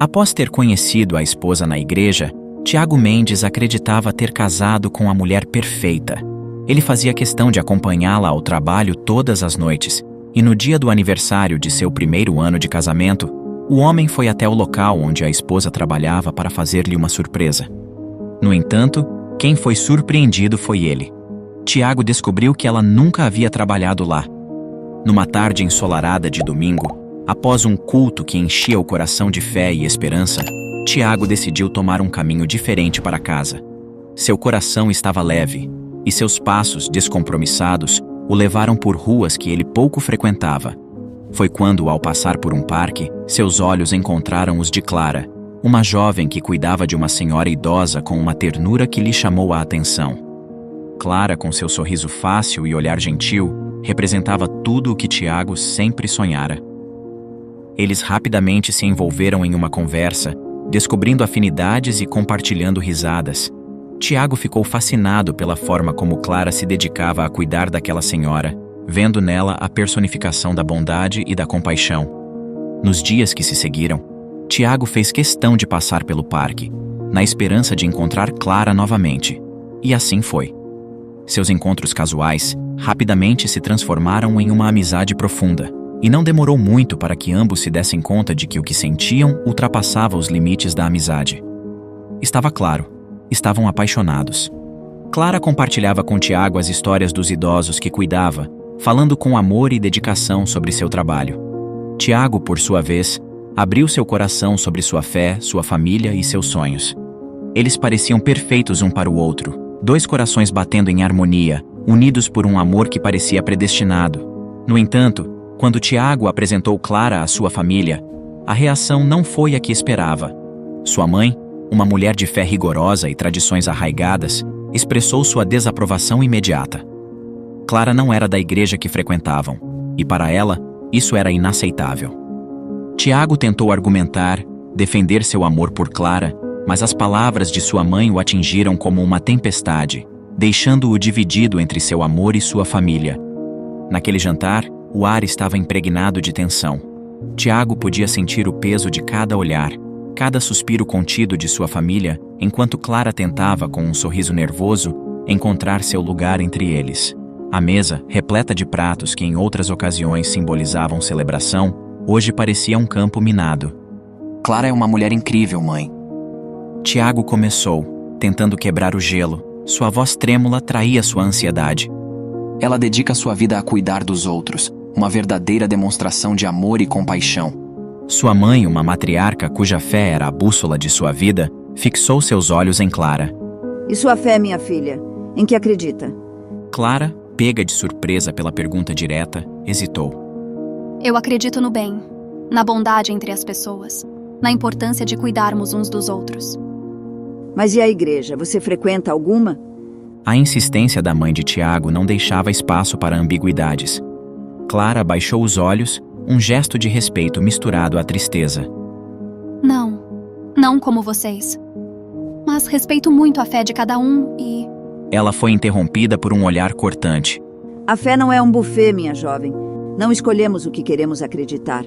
Após ter conhecido a esposa na igreja, Tiago Mendes acreditava ter casado com a mulher perfeita. Ele fazia questão de acompanhá-la ao trabalho todas as noites, e no dia do aniversário de seu primeiro ano de casamento, o homem foi até o local onde a esposa trabalhava para fazer-lhe uma surpresa. No entanto, quem foi surpreendido foi ele. Tiago descobriu que ela nunca havia trabalhado lá. Numa tarde ensolarada de domingo, após um culto que enchia o coração de fé e esperança, Tiago decidiu tomar um caminho diferente para casa. Seu coração estava leve, e seus passos descompromissados o levaram por ruas que ele pouco frequentava. Foi quando, ao passar por um parque, seus olhos encontraram os de Clara, uma jovem que cuidava de uma senhora idosa com uma ternura que lhe chamou a atenção. Clara, com seu sorriso fácil e olhar gentil, representava tudo o que Tiago sempre sonhara. Eles rapidamente se envolveram em uma conversa, descobrindo afinidades e compartilhando risadas. Tiago ficou fascinado pela forma como Clara se dedicava a cuidar daquela senhora, vendo nela a personificação da bondade e da compaixão. Nos dias que se seguiram, Tiago fez questão de passar pelo parque, na esperança de encontrar Clara novamente. E assim foi. Seus encontros casuais rapidamente se transformaram em uma amizade profunda, e não demorou muito para que ambos se dessem conta de que o que sentiam ultrapassava os limites da amizade. Estava claro, estavam apaixonados. Clara compartilhava com Tiago as histórias dos idosos que cuidava, falando com amor e dedicação sobre seu trabalho. Tiago, por sua vez, abriu seu coração sobre sua fé, sua família e seus sonhos. Eles pareciam perfeitos um para o outro, dois corações batendo em harmonia, unidos por um amor que parecia predestinado. No entanto, quando Tiago apresentou Clara à sua família, a reação não foi a que esperava. Sua mãe, uma mulher de fé rigorosa e tradições arraigadas, expressou sua desaprovação imediata. Clara não era da igreja que frequentavam, e para ela, isso era inaceitável. Tiago tentou argumentar, defender seu amor por Clara, mas as palavras de sua mãe o atingiram como uma tempestade, deixando-o dividido entre seu amor e sua família. Naquele jantar, o ar estava impregnado de tensão. Tiago podia sentir o peso de cada olhar, cada suspiro contido de sua família, enquanto Clara tentava, com um sorriso nervoso, encontrar seu lugar entre eles. A mesa, repleta de pratos que em outras ocasiões simbolizavam celebração, hoje parecia um campo minado. Clara é uma mulher incrível, mãe. Tiago começou, tentando quebrar o gelo. Sua voz trêmula traía sua ansiedade. Ela dedica sua vida a cuidar dos outros, uma verdadeira demonstração de amor e compaixão. Sua mãe, uma matriarca cuja fé era a bússola de sua vida, fixou seus olhos em Clara. E sua fé, minha filha? Em que acredita? Clara, pega de surpresa pela pergunta direta, hesitou. Eu acredito no bem, na bondade entre as pessoas, na importância de cuidarmos uns dos outros. Mas e a igreja? Você frequenta alguma? A insistência da mãe de Tiago não deixava espaço para ambiguidades. Clara baixou os olhos, um gesto de respeito misturado à tristeza. Não como vocês. Mas respeito muito a fé de cada um e... Ela foi interrompida por um olhar cortante. A fé não é um buffet, minha jovem. Não escolhemos o que queremos acreditar.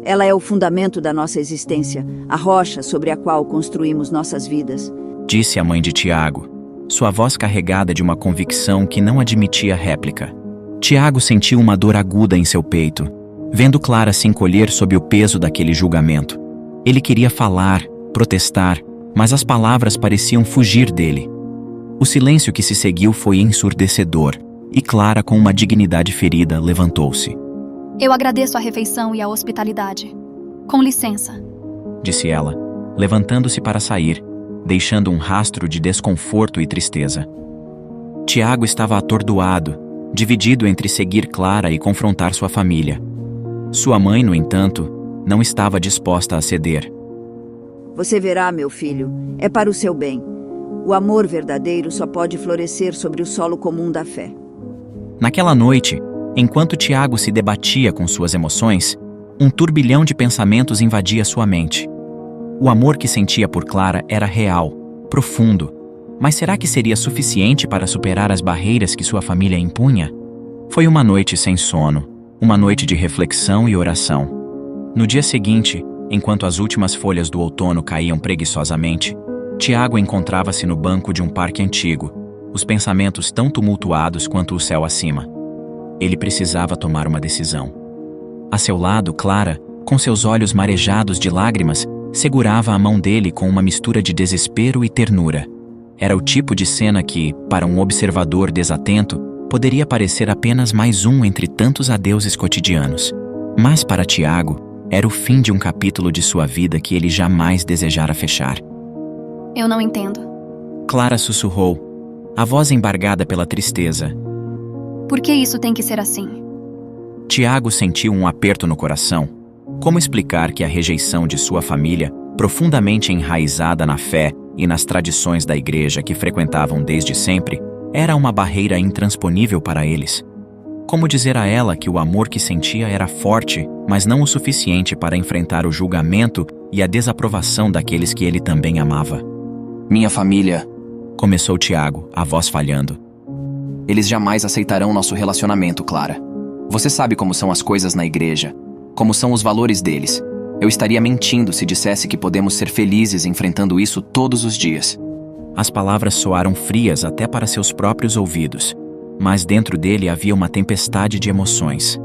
Ela é o fundamento da nossa existência, a rocha sobre a qual construímos nossas vidas. Disse a mãe de Tiago, sua voz carregada de uma convicção que não admitia réplica. Tiago sentiu uma dor aguda em seu peito, vendo Clara se encolher sob o peso daquele julgamento. Ele queria falar, protestar, mas as palavras pareciam fugir dele. O silêncio que se seguiu foi ensurdecedor, e Clara, com uma dignidade ferida, levantou-se. Eu agradeço a refeição e a hospitalidade. Com licença, Disse ela, levantando-se para sair, deixando um rastro de desconforto e tristeza. Tiago estava atordoado, dividido entre seguir Clara e confrontar sua família. Sua mãe, no entanto, não estava disposta a ceder. Você verá, meu filho, é para o seu bem. O amor verdadeiro só pode florescer sobre o solo comum da fé. Naquela noite, enquanto Tiago se debatia com suas emoções, um turbilhão de pensamentos invadia sua mente. O amor que sentia por Clara era real, profundo, mas será que seria suficiente para superar as barreiras que sua família impunha? Foi uma noite sem sono, uma noite de reflexão e oração. No dia seguinte, enquanto as últimas folhas do outono caíam preguiçosamente, Tiago encontrava-se no banco de um parque antigo, os pensamentos tão tumultuados quanto o céu acima. Ele precisava tomar uma decisão. A seu lado, Clara, com seus olhos marejados de lágrimas, segurava a mão dele com uma mistura de desespero e ternura. Era o tipo de cena que, para um observador desatento, poderia parecer apenas mais um entre tantos adeuses cotidianos. Mas para Tiago, era o fim de um capítulo de sua vida que ele jamais desejara fechar. Eu não entendo. Clara sussurrou, a voz embargada pela tristeza. Por que isso tem que ser assim? Tiago sentiu um aperto no coração. Como explicar que a rejeição de sua família, profundamente enraizada na fé e nas tradições da igreja que frequentavam desde sempre, era uma barreira intransponível para eles? Como dizer a ela que o amor que sentia era forte, mas não o suficiente para enfrentar o julgamento e a desaprovação daqueles que ele também amava? Minha família... Começou Tiago, a voz falhando. Eles jamais aceitarão nosso relacionamento, Clara. Você sabe como são as coisas na igreja, como são os valores deles. Eu estaria mentindo se dissesse que podemos ser felizes enfrentando isso todos os dias. As palavras soaram frias até para seus próprios ouvidos, mas dentro dele havia uma tempestade de emoções.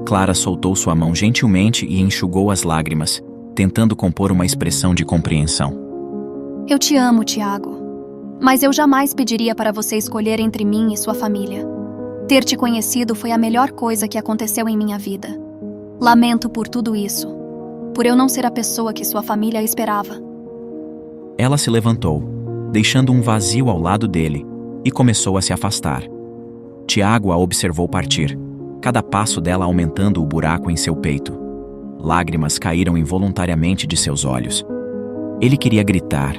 Clara soltou sua mão gentilmente e enxugou as lágrimas, tentando compor uma expressão de compreensão. Eu te amo, Tiago. Mas eu jamais pediria para você escolher entre mim e sua família. Ter te conhecido foi a melhor coisa que aconteceu em minha vida. Lamento por tudo isso, por eu não ser a pessoa que sua família esperava. Ela se levantou, deixando um vazio ao lado dele, e começou a se afastar. Tiago a observou partir, cada passo dela aumentando o buraco em seu peito. Lágrimas caíram involuntariamente de seus olhos. Ele queria gritar,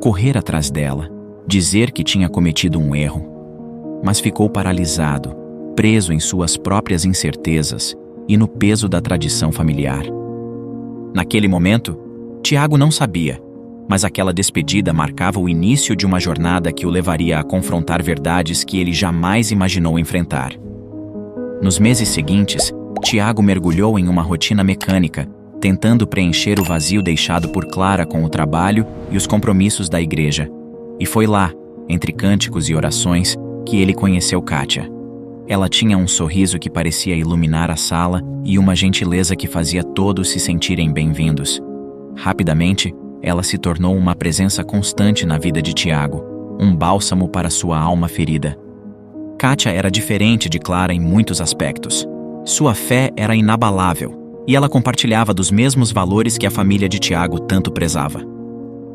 correr atrás dela, dizer que tinha cometido um erro, mas ficou paralisado, preso em suas próprias incertezas e no peso da tradição familiar. Naquele momento, Tiago não sabia, mas aquela despedida marcava o início de uma jornada que o levaria a confrontar verdades que ele jamais imaginou enfrentar. Nos meses seguintes, Tiago mergulhou em uma rotina mecânica, tentando preencher o vazio deixado por Clara com o trabalho e os compromissos da igreja. E foi lá, entre cânticos e orações, que ele conheceu Kátia. Ela tinha um sorriso que parecia iluminar a sala e uma gentileza que fazia todos se sentirem bem-vindos. Rapidamente, ela se tornou uma presença constante na vida de Tiago, um bálsamo para sua alma ferida. Kátia era diferente de Clara em muitos aspectos. Sua fé era inabalável, e ela compartilhava dos mesmos valores que a família de Tiago tanto prezava.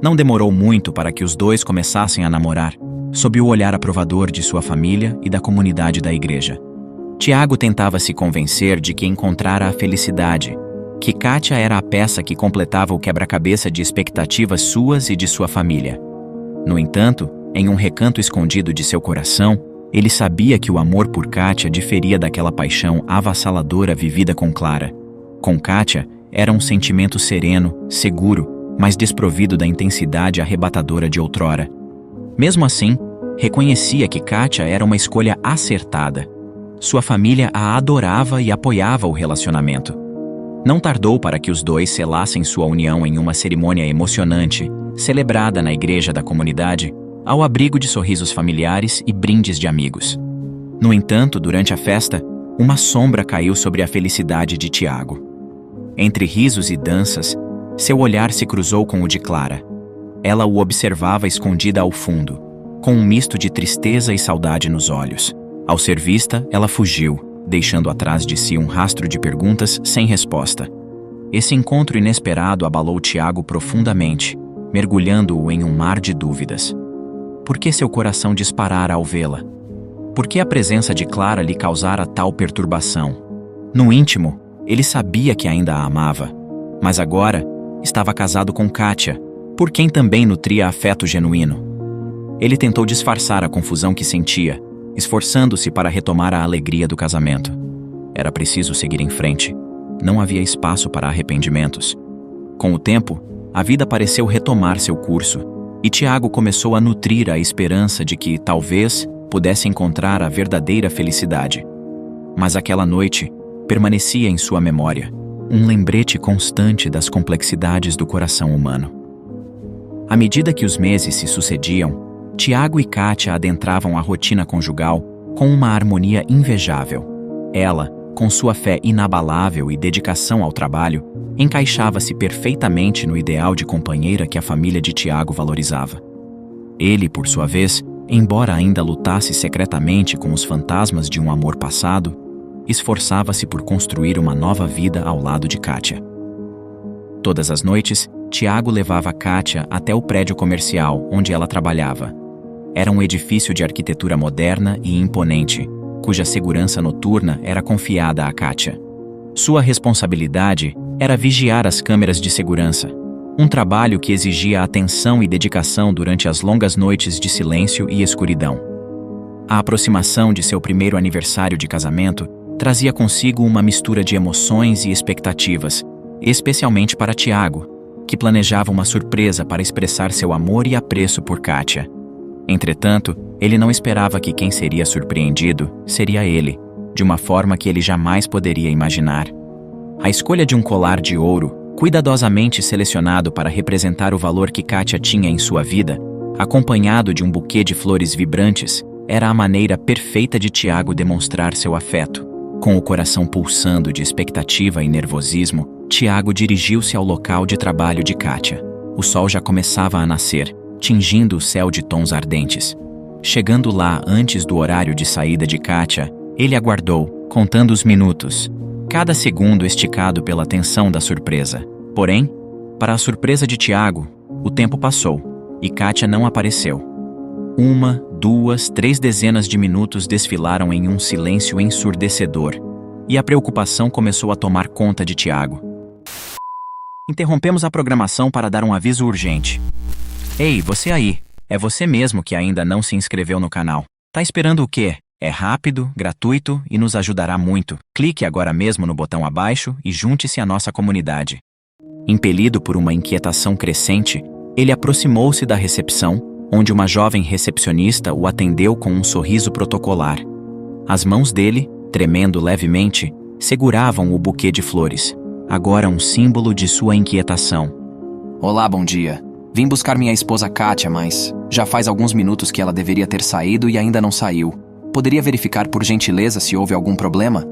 Não demorou muito para que os dois começassem a namorar, sob o olhar aprovador de sua família e da comunidade da igreja. Tiago tentava se convencer de que encontrara a felicidade, que Kátia era a peça que completava o quebra-cabeça de expectativas suas e de sua família. No entanto, em um recanto escondido de seu coração, ele sabia que o amor por Kátia diferia daquela paixão avassaladora vivida com Clara. Com Kátia, era um sentimento sereno, seguro, mas desprovido da intensidade arrebatadora de outrora. Mesmo assim, reconhecia que Kátia era uma escolha acertada. Sua família a adorava e apoiava o relacionamento. Não tardou para que os dois selassem sua união em uma cerimônia emocionante, celebrada na igreja da comunidade, ao abrigo de sorrisos familiares e brindes de amigos. No entanto, durante a festa, uma sombra caiu sobre a felicidade de Tiago. Entre risos e danças, seu olhar se cruzou com o de Clara. Ela o observava escondida ao fundo, com um misto de tristeza e saudade nos olhos. Ao ser vista, ela fugiu, deixando atrás de si um rastro de perguntas sem resposta. Esse encontro inesperado abalou Tiago profundamente, mergulhando-o em um mar de dúvidas. Por que seu coração disparara ao vê-la? Por que a presença de Clara lhe causara tal perturbação? No íntimo, ele sabia que ainda a amava, mas agora estava casado com Kátia, por quem também nutria afeto genuíno. Ele tentou disfarçar a confusão que sentia, esforçando-se para retomar a alegria do casamento. Era preciso seguir em frente. Não havia espaço para arrependimentos. Com o tempo, a vida pareceu retomar seu curso, e Tiago começou a nutrir a esperança de que, talvez, pudesse encontrar a verdadeira felicidade. Mas aquela noite permanecia em sua memória. um lembrete constante das complexidades do coração humano. À medida que os meses se sucediam, Tiago e Kátia adentravam a rotina conjugal com uma harmonia invejável. Ela, com sua fé inabalável e dedicação ao trabalho, encaixava-se perfeitamente no ideal de companheira que a família de Tiago valorizava. Ele, por sua vez, embora ainda lutasse secretamente com os fantasmas de um amor passado, esforçava-se por construir uma nova vida ao lado de Kátia. Todas as noites, Tiago levava Kátia até o prédio comercial onde ela trabalhava. Era um edifício de arquitetura moderna e imponente, cuja segurança noturna era confiada a Kátia. Sua responsabilidade era vigiar as câmeras de segurança, um trabalho que exigia atenção e dedicação durante as longas noites de silêncio e escuridão. A aproximação de seu primeiro aniversário de casamento trazia consigo uma mistura de emoções e expectativas, especialmente para Tiago, que planejava uma surpresa para expressar seu amor e apreço por Kátia. Entretanto, ele não esperava que quem seria surpreendido seria ele, de uma forma que ele jamais poderia imaginar. A escolha de um colar de ouro, cuidadosamente selecionado para representar o valor que Kátia tinha em sua vida, acompanhado de um buquê de flores vibrantes, era a maneira perfeita de Tiago demonstrar seu afeto. Com o coração pulsando de expectativa e nervosismo, Tiago dirigiu-se ao local de trabalho de Kátia. O sol já começava a nascer, tingindo o céu de tons ardentes. Chegando lá antes do horário de saída de Kátia, ele aguardou, contando os minutos, cada segundo esticado pela tensão da surpresa. Porém, para a surpresa de Tiago, o tempo passou, e Kátia não apareceu. 1, 2, 3 dezenas de minutos desfilaram em um silêncio ensurdecedor, e a preocupação começou a tomar conta de Tiago. Interrompemos a programação para dar um aviso urgente. Ei, você aí! É você mesmo que ainda não se inscreveu no canal. Tá esperando o quê? É rápido, gratuito e nos ajudará muito. Clique agora mesmo no botão abaixo e junte-se à nossa comunidade. Impelido por uma inquietação crescente, ele aproximou-se da recepção, onde uma jovem recepcionista o atendeu com um sorriso protocolar. As mãos dele, tremendo levemente, seguravam o buquê de flores, agora um símbolo de sua inquietação. Olá, bom dia. Vim buscar minha esposa Kátia, mas já faz alguns minutos que ela deveria ter saído e ainda não saiu. Poderia verificar por gentileza se houve algum problema?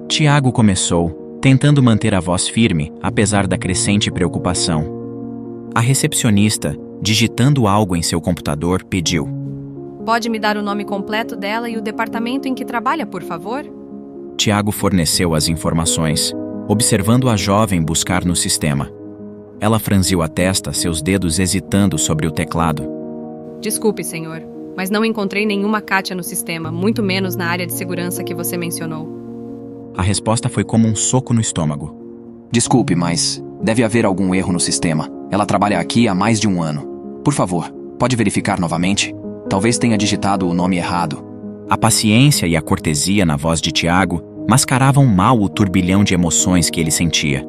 Tiago começou, tentando manter a voz firme, apesar da crescente preocupação. A recepcionista, digitando algo em seu computador, pediu: Pode me dar o nome completo dela e o departamento em que trabalha, por favor? Tiago forneceu as informações, observando a jovem buscar no sistema. Ela franziu a testa, seus dedos hesitando sobre o teclado. Desculpe, senhor, mas não encontrei nenhuma Kátia no sistema, muito menos na área de segurança que você mencionou. A resposta foi como um soco no estômago. Desculpe, mas deve haver algum erro no sistema. Ela trabalha aqui há mais de 1 ano. Por favor, pode verificar novamente? Talvez tenha digitado o nome errado. A paciência e a cortesia na voz de Tiago mascaravam mal o turbilhão de emoções que ele sentia.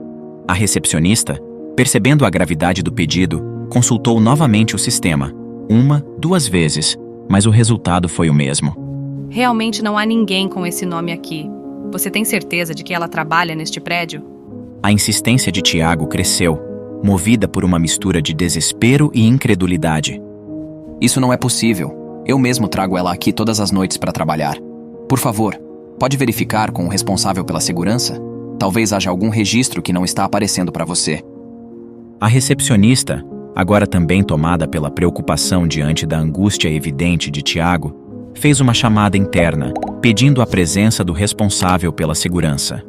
A recepcionista, percebendo a gravidade do pedido, consultou novamente o sistema, 1, 2 vezes, mas o resultado foi o mesmo. Realmente não há ninguém com esse nome aqui. Você tem certeza de que ela trabalha neste prédio? A insistência de Tiago cresceu, movida por uma mistura de desespero e incredulidade. Isso não é possível. Eu mesmo trago ela aqui todas as noites para trabalhar. Por favor, pode verificar com o responsável pela segurança? Talvez haja algum registro que não está aparecendo para você. A recepcionista, agora também tomada pela preocupação diante da angústia evidente de Tiago, fez uma chamada interna, pedindo a presença do responsável pela segurança.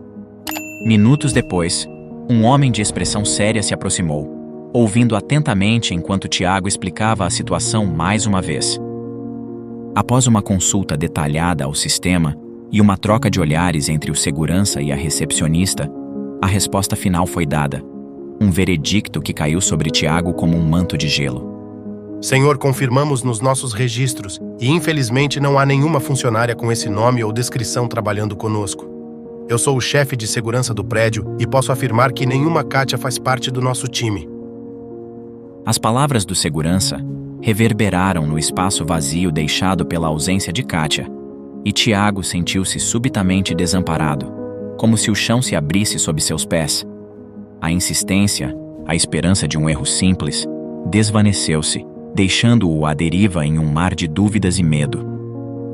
Minutos depois, um homem de expressão séria se aproximou, ouvindo atentamente enquanto Tiago explicava a situação mais uma vez. Após uma consulta detalhada ao sistema e uma troca de olhares entre o segurança e a recepcionista, a resposta final foi dada. Um veredicto que caiu sobre Tiago como um manto de gelo. Senhor, confirmamos nos nossos registros e infelizmente não há nenhuma funcionária com esse nome ou descrição trabalhando conosco. Eu sou o chefe de segurança do prédio e posso afirmar que nenhuma Kátia faz parte do nosso time. As palavras do segurança reverberaram no espaço vazio deixado pela ausência de Kátia, e Tiago sentiu-se subitamente desamparado. como se o chão se abrisse sob seus pés. A insistência, a esperança de um erro simples, desvaneceu-se, deixando-o à deriva em um mar de dúvidas e medo.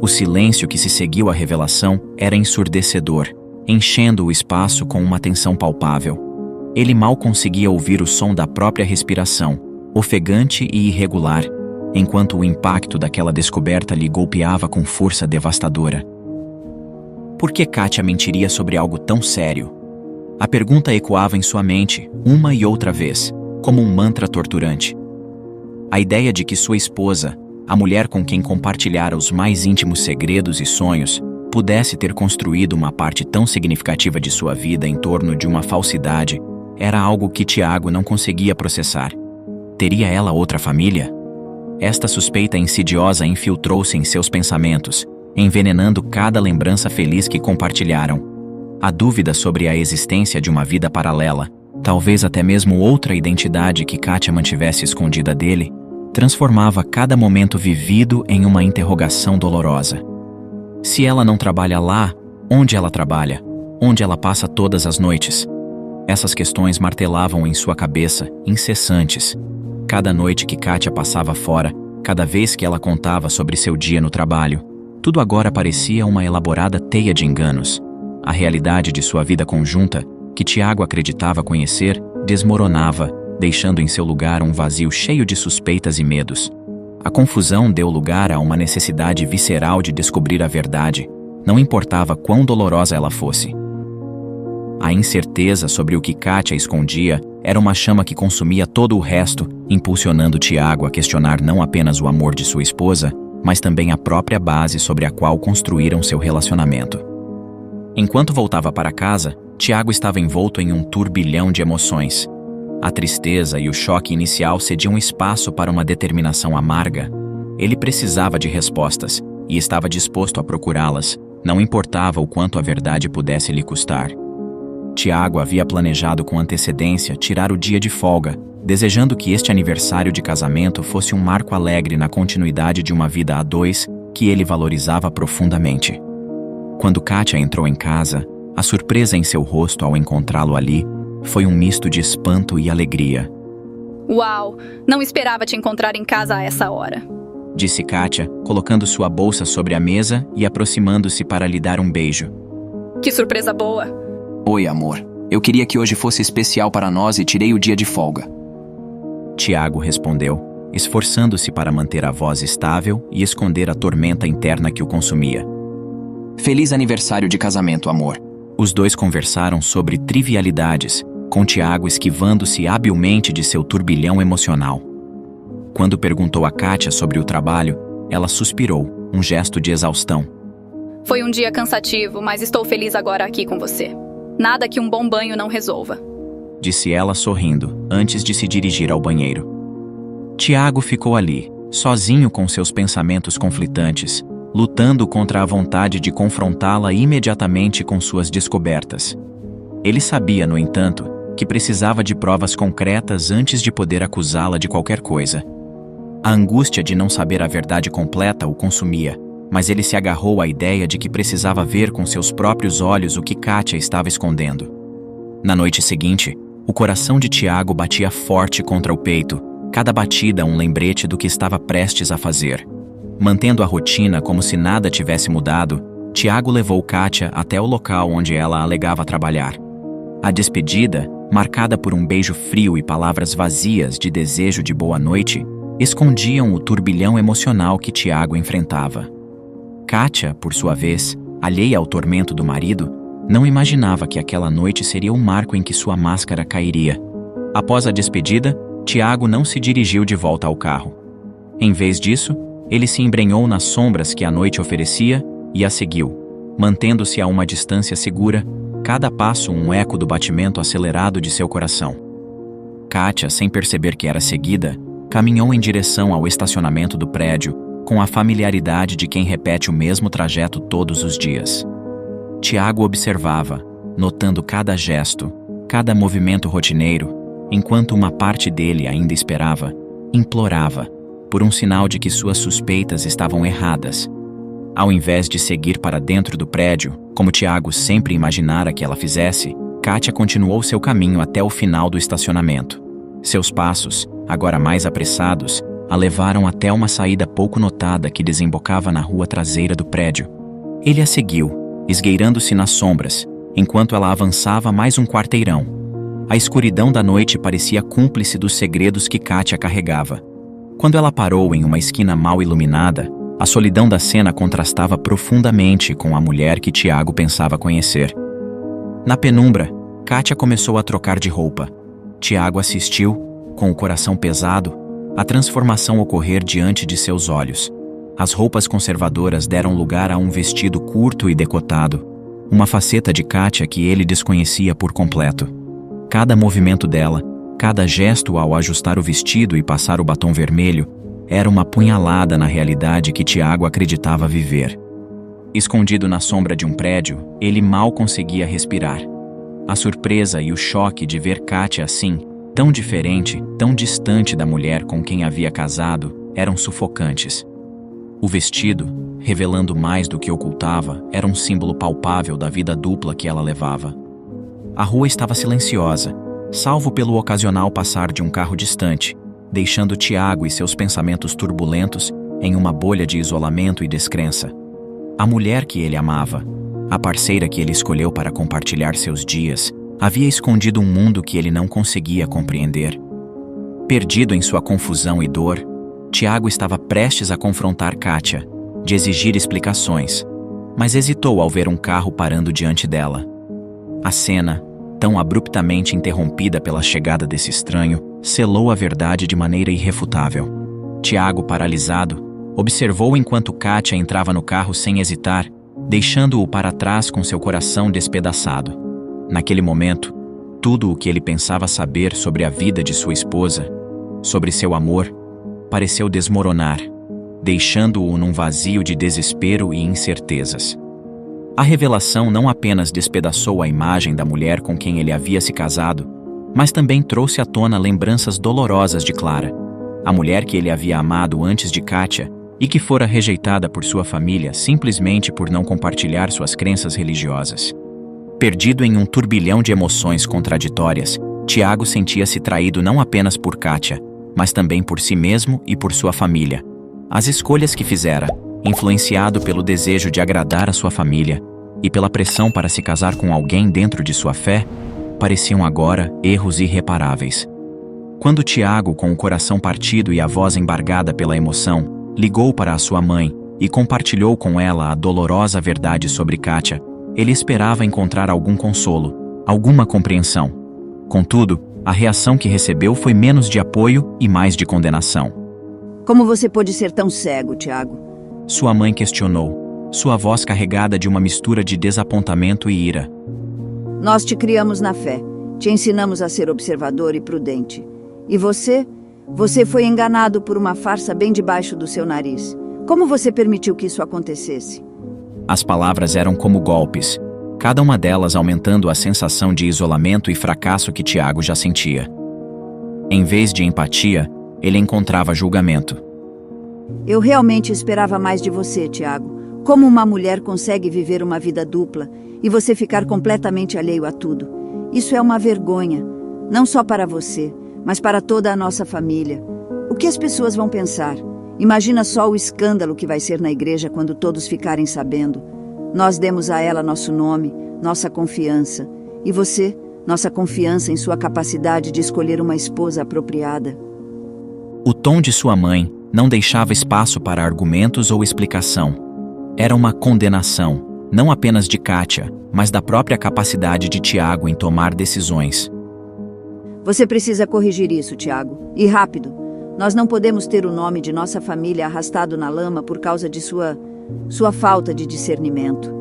O silêncio que se seguiu à revelação era ensurdecedor, enchendo o espaço com uma tensão palpável. Ele mal conseguia ouvir o som da própria respiração, ofegante e irregular, enquanto o impacto daquela descoberta lhe golpeava com força devastadora. Por que Kátia mentiria sobre algo tão sério? A pergunta ecoava em sua mente, uma e outra vez, como um mantra torturante. A ideia de que sua esposa, a mulher com quem compartilhara os mais íntimos segredos e sonhos, pudesse ter construído uma parte tão significativa de sua vida em torno de uma falsidade, era algo que Tiago não conseguia processar. Teria ela outra família? Esta suspeita insidiosa infiltrou-se em seus pensamentos, envenenando cada lembrança feliz que compartilharam. A dúvida sobre a existência de uma vida paralela, talvez até mesmo outra identidade que Kátia mantivesse escondida dele, transformava cada momento vivido em uma interrogação dolorosa. Se ela não trabalha lá, onde ela trabalha? Onde ela passa todas as noites? Essas questões martelavam em sua cabeça, incessantes. Cada noite que Kátia passava fora, cada vez que ela contava sobre seu dia no trabalho, tudo agora parecia uma elaborada teia de enganos. A realidade de sua vida conjunta, que Tiago acreditava conhecer, desmoronava, deixando em seu lugar um vazio cheio de suspeitas e medos. A confusão deu lugar a uma necessidade visceral de descobrir a verdade, não importava quão dolorosa ela fosse. A incerteza sobre o que Kátia escondia era uma chama que consumia todo o resto, impulsionando Tiago a questionar não apenas o amor de sua esposa, mas também a própria base sobre a qual construíram seu relacionamento. Enquanto voltava para casa, Tiago estava envolto em um turbilhão de emoções. A tristeza e o choque inicial cediam espaço para uma determinação amarga. Ele precisava de respostas, e estava disposto a procurá-las, não importava o quanto a verdade pudesse lhe custar. Tiago havia planejado com antecedência tirar o dia de folga, desejando que este aniversário de casamento fosse um marco alegre na continuidade de uma vida a dois que ele valorizava profundamente. Quando Kátia entrou em casa, a surpresa em seu rosto ao encontrá-lo ali foi um misto de espanto e alegria. Uau! Não esperava te encontrar em casa a essa hora. Disse Kátia, colocando sua bolsa sobre a mesa e aproximando-se para lhe dar um beijo. Que surpresa boa! Oi, amor. Eu queria que hoje fosse especial para nós e tirei o dia de folga. Tiago respondeu, esforçando-se para manter a voz estável e esconder a tormenta interna que o consumia. Feliz aniversário de casamento, amor. Os dois conversaram sobre trivialidades, com Tiago esquivando-se habilmente de seu turbilhão emocional. Quando perguntou a Kátia sobre o trabalho, ela suspirou, um gesto de exaustão. Foi um dia cansativo, mas estou feliz agora aqui com você. Nada que um bom banho não resolva. Disse ela sorrindo, antes de se dirigir ao banheiro. Tiago ficou ali, sozinho com seus pensamentos conflitantes, lutando contra a vontade de confrontá-la imediatamente com suas descobertas. Ele sabia, no entanto, que precisava de provas concretas antes de poder acusá-la de qualquer coisa. A angústia de não saber a verdade completa o consumia, mas ele se agarrou à ideia de que precisava ver com seus próprios olhos o que Kátia estava escondendo. Na noite seguinte, o coração de Tiago batia forte contra o peito, cada batida um lembrete do que estava prestes a fazer. Mantendo a rotina como se nada tivesse mudado, Tiago levou Kátia até o local onde ela alegava trabalhar. A despedida, marcada por um beijo frio e palavras vazias de desejo de boa noite, escondiam o turbilhão emocional que Tiago enfrentava. Kátia, por sua vez, alheia ao tormento do marido, não imaginava que aquela noite seria o marco em que sua máscara cairia. Após a despedida, Tiago não se dirigiu de volta ao carro. Em vez disso, ele se embrenhou nas sombras que a noite oferecia e a seguiu, mantendo-se a uma distância segura, cada passo um eco do batimento acelerado de seu coração. Kátia, sem perceber que era seguida, caminhou em direção ao estacionamento do prédio, com a familiaridade de quem repete o mesmo trajeto todos os dias. Tiago observava, notando cada gesto, cada movimento rotineiro, enquanto uma parte dele ainda esperava, implorava, por um sinal de que suas suspeitas estavam erradas. Ao invés de seguir para dentro do prédio, como Tiago sempre imaginara que ela fizesse, Kátia continuou seu caminho até o final do estacionamento. Seus passos, agora mais apressados, a levaram até uma saída pouco notada que desembocava na rua traseira do prédio. Ele a seguiu, esgueirando-se nas sombras, enquanto ela avançava mais um quarteirão. A escuridão da noite parecia cúmplice dos segredos que Kátia carregava. Quando ela parou em uma esquina mal iluminada, a solidão da cena contrastava profundamente com a mulher que Tiago pensava conhecer. Na penumbra, Kátia começou a trocar de roupa. Tiago assistiu, com o coração pesado, a transformação ocorrer diante de seus olhos. As roupas conservadoras deram lugar a um vestido curto e decotado, uma faceta de Kátia que ele desconhecia por completo. Cada movimento dela, cada gesto ao ajustar o vestido e passar o batom vermelho, era uma punhalada na realidade que Tiago acreditava viver. Escondido na sombra de um prédio, ele mal conseguia respirar. A surpresa e o choque de ver Kátia assim, tão diferente, tão distante da mulher com quem havia casado, eram sufocantes. O vestido, revelando mais do que ocultava, era um símbolo palpável da vida dupla que ela levava. A rua estava silenciosa, salvo pelo ocasional passar de um carro distante, deixando Tiago e seus pensamentos turbulentos em uma bolha de isolamento e descrença. A mulher que ele amava, a parceira que ele escolheu para compartilhar seus dias, havia escondido um mundo que ele não conseguia compreender. Perdido em sua confusão e dor, Tiago estava prestes a confrontar Kátia, de exigir explicações, mas hesitou ao ver um carro parando diante dela. A cena, tão abruptamente interrompida pela chegada desse estranho, selou a verdade de maneira irrefutável. Tiago, paralisado, observou enquanto Kátia entrava no carro sem hesitar, deixando-o para trás com seu coração despedaçado. Naquele momento, tudo o que ele pensava saber sobre a vida de sua esposa, sobre seu amor, pareceu desmoronar, deixando-o num vazio de desespero e incertezas. A revelação não apenas despedaçou a imagem da mulher com quem ele havia se casado, mas também trouxe à tona lembranças dolorosas de Clara, a mulher que ele havia amado antes de Kátia e que fora rejeitada por sua família simplesmente por não compartilhar suas crenças religiosas. Perdido em um turbilhão de emoções contraditórias, Tiago sentia-se traído não apenas por Kátia, mas também por si mesmo e por sua família. As escolhas que fizera, influenciado pelo desejo de agradar a sua família e pela pressão para se casar com alguém dentro de sua fé, pareciam agora erros irreparáveis. Quando Tiago, com o coração partido e a voz embargada pela emoção, ligou para a sua mãe e compartilhou com ela a dolorosa verdade sobre Kátia, ele esperava encontrar algum consolo, alguma compreensão. Contudo, a reação que recebeu foi menos de apoio e mais de condenação. Como você pôde ser tão cego, Tiago? Sua mãe questionou, sua voz carregada de uma mistura de desapontamento e ira. Nós te criamos na fé, te ensinamos a ser observador e prudente. E você? Você foi enganado por uma farsa bem debaixo do seu nariz. Como você permitiu que isso acontecesse? As palavras eram como golpes, cada uma delas aumentando a sensação de isolamento e fracasso que Tiago já sentia. Em vez de empatia, ele encontrava julgamento. Eu realmente esperava mais de você, Tiago. Como uma mulher consegue viver uma vida dupla e você ficar completamente alheio a tudo? Isso é uma vergonha, não só para você, mas para toda a nossa família. O que as pessoas vão pensar? Imagina só o escândalo que vai ser na igreja quando todos ficarem sabendo. Nós demos a ela nosso nome, nossa confiança. E você, nossa confiança em sua capacidade de escolher uma esposa apropriada. O tom de sua mãe não deixava espaço para argumentos ou explicação. Era uma condenação, não apenas de Kátia, mas da própria capacidade de Tiago em tomar decisões. Você precisa corrigir isso, Tiago. E rápido. Nós não podemos ter o nome de nossa família arrastado na lama por causa de sua falta de discernimento.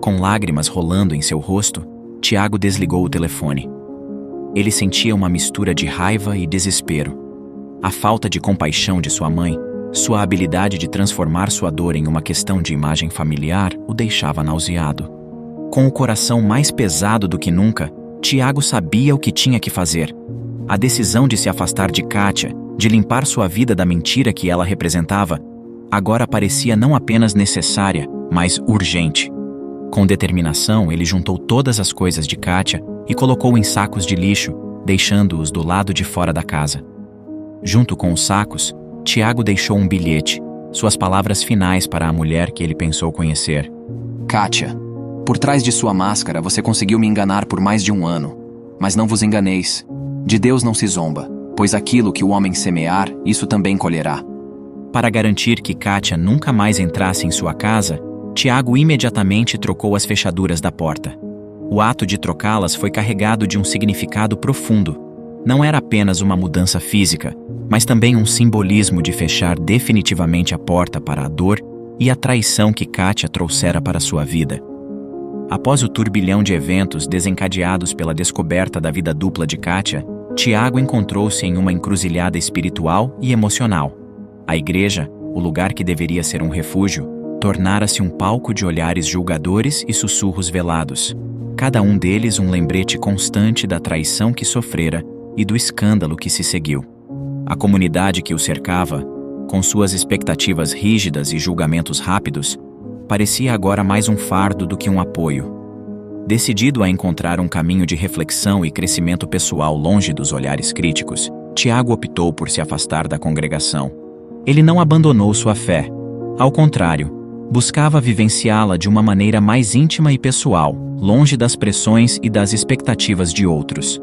Com lágrimas rolando em seu rosto, Tiago desligou o telefone. Ele sentia uma mistura de raiva e desespero. A falta de compaixão de sua mãe, sua habilidade de transformar sua dor em uma questão de imagem familiar, o deixava nauseado. Com o coração mais pesado do que nunca, Tiago sabia o que tinha que fazer. A decisão de se afastar de Kátia, de limpar sua vida da mentira que ela representava, agora parecia não apenas necessária, mas urgente. Com determinação, ele juntou todas as coisas de Kátia e colocou em sacos de lixo, deixando-os do lado de fora da casa. Junto com os sacos, Tiago deixou um bilhete, suas palavras finais para a mulher que ele pensou conhecer. Kátia, por trás de sua máscara você conseguiu me enganar por mais de 1 ano. Mas não vos enganeis. De Deus não se zomba, pois aquilo que o homem semear, isso também colherá. Para garantir que Kátia nunca mais entrasse em sua casa, Tiago imediatamente trocou as fechaduras da porta. O ato de trocá-las foi carregado de um significado profundo. Não era apenas uma mudança física, mas também um simbolismo de fechar definitivamente a porta para a dor e a traição que Kátia trouxera para sua vida. Após o turbilhão de eventos desencadeados pela descoberta da vida dupla de Kátia, Tiago encontrou-se em uma encruzilhada espiritual e emocional. A igreja, o lugar que deveria ser um refúgio, tornara-se um palco de olhares julgadores e sussurros velados. Cada um deles um lembrete constante da traição que sofrera e do escândalo que se seguiu. A comunidade que o cercava, com suas expectativas rígidas e julgamentos rápidos, parecia agora mais um fardo do que um apoio. Decidido a encontrar um caminho de reflexão e crescimento pessoal longe dos olhares críticos, Tiago optou por se afastar da congregação. Ele não abandonou sua fé. Ao contrário, buscava vivenciá-la de uma maneira mais íntima e pessoal, longe das pressões e das expectativas de outros.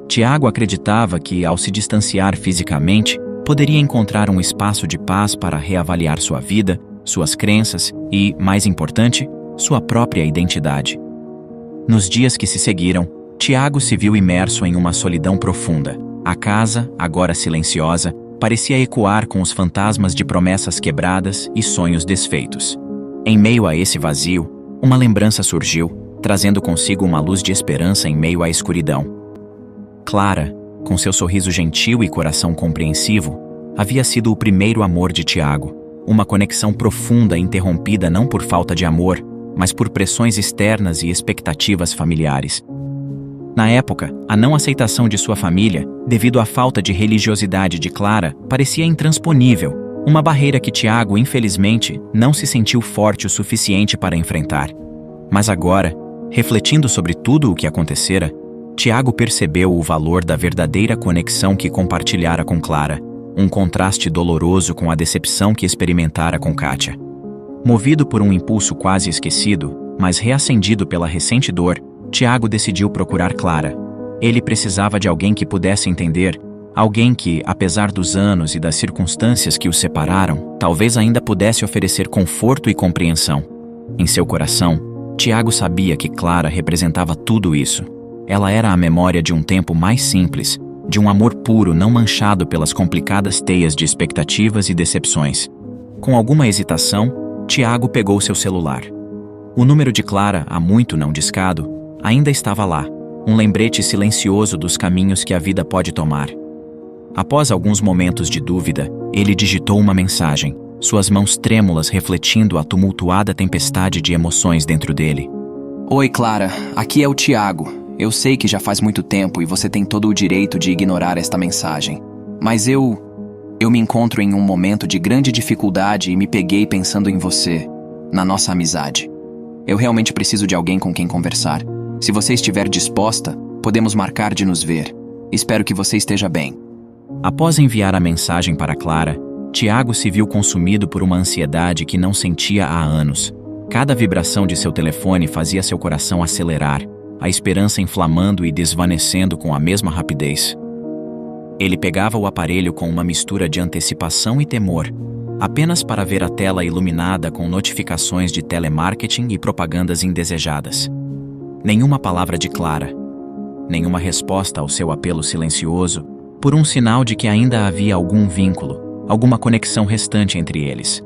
Tiago acreditava que, ao se distanciar fisicamente, poderia encontrar um espaço de paz para reavaliar sua vida, suas crenças e, mais importante, sua própria identidade. Nos dias que se seguiram, Tiago se viu imerso em uma solidão profunda. A casa, agora silenciosa, parecia ecoar com os fantasmas de promessas quebradas e sonhos desfeitos. Em meio a esse vazio, uma lembrança surgiu, trazendo consigo uma luz de esperança em meio à escuridão. Clara, com seu sorriso gentil e coração compreensivo, havia sido o primeiro amor de Tiago, uma conexão profunda interrompida não por falta de amor, mas por pressões externas e expectativas familiares. Na época, a não aceitação de sua família, devido à falta de religiosidade de Clara, parecia intransponível, uma barreira que Tiago, infelizmente, não se sentiu forte o suficiente para enfrentar. Mas agora, refletindo sobre tudo o que acontecera, Tiago percebeu o valor da verdadeira conexão que compartilhara com Clara, um contraste doloroso com a decepção que experimentara com Kátia. Movido por um impulso quase esquecido, mas reacendido pela recente dor, Tiago decidiu procurar Clara. Ele precisava de alguém que pudesse entender, alguém que, apesar dos anos e das circunstâncias que os separaram, talvez ainda pudesse oferecer conforto e compreensão. Em seu coração, Tiago sabia que Clara representava tudo isso. Ela era a memória de um tempo mais simples, de um amor puro não manchado pelas complicadas teias de expectativas e decepções. Com alguma hesitação, Tiago pegou seu celular. O número de Clara, há muito não discado, ainda estava lá, um lembrete silencioso dos caminhos que a vida pode tomar. Após alguns momentos de dúvida, ele digitou uma mensagem, suas mãos trêmulas refletindo a tumultuada tempestade de emoções dentro dele. Oi, Clara, aqui é o Tiago. Eu sei que já faz muito tempo e você tem todo o direito de ignorar esta mensagem. Mas eu me encontro em um momento de grande dificuldade e me peguei pensando em você, na nossa amizade. Eu realmente preciso de alguém com quem conversar. Se você estiver disposta, podemos marcar de nos ver. Espero que você esteja bem. Após enviar a mensagem para Clara, Tiago se viu consumido por uma ansiedade que não sentia há anos. Cada vibração de seu telefone fazia seu coração acelerar, a esperança inflamando e desvanecendo com a mesma rapidez. Ele pegava o aparelho com uma mistura de antecipação e temor, apenas para ver a tela iluminada com notificações de telemarketing e propagandas indesejadas. Nenhuma palavra de Clara, nenhuma resposta ao seu apelo silencioso, por um sinal de que ainda havia algum vínculo, alguma conexão restante entre eles.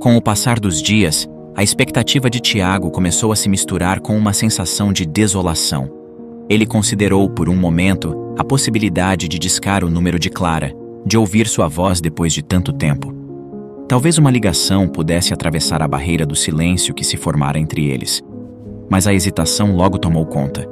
Com o passar dos dias, a expectativa de Tiago começou a se misturar com uma sensação de desolação. Ele considerou por um momento a possibilidade de discar o número de Clara, de ouvir sua voz depois de tanto tempo. Talvez uma ligação pudesse atravessar a barreira do silêncio que se formara entre eles. Mas a hesitação logo tomou conta.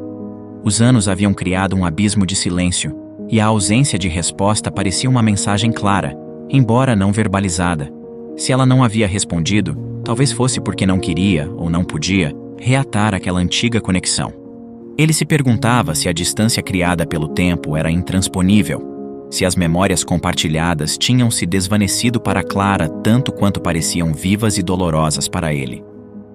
Os anos haviam criado um abismo de silêncio, e a ausência de resposta parecia uma mensagem clara, embora não verbalizada. Se ela não havia respondido, talvez fosse porque não queria ou não podia reatar aquela antiga conexão. Ele se perguntava se a distância criada pelo tempo era intransponível, se as memórias compartilhadas tinham se desvanecido para Clara tanto quanto pareciam vivas e dolorosas para ele.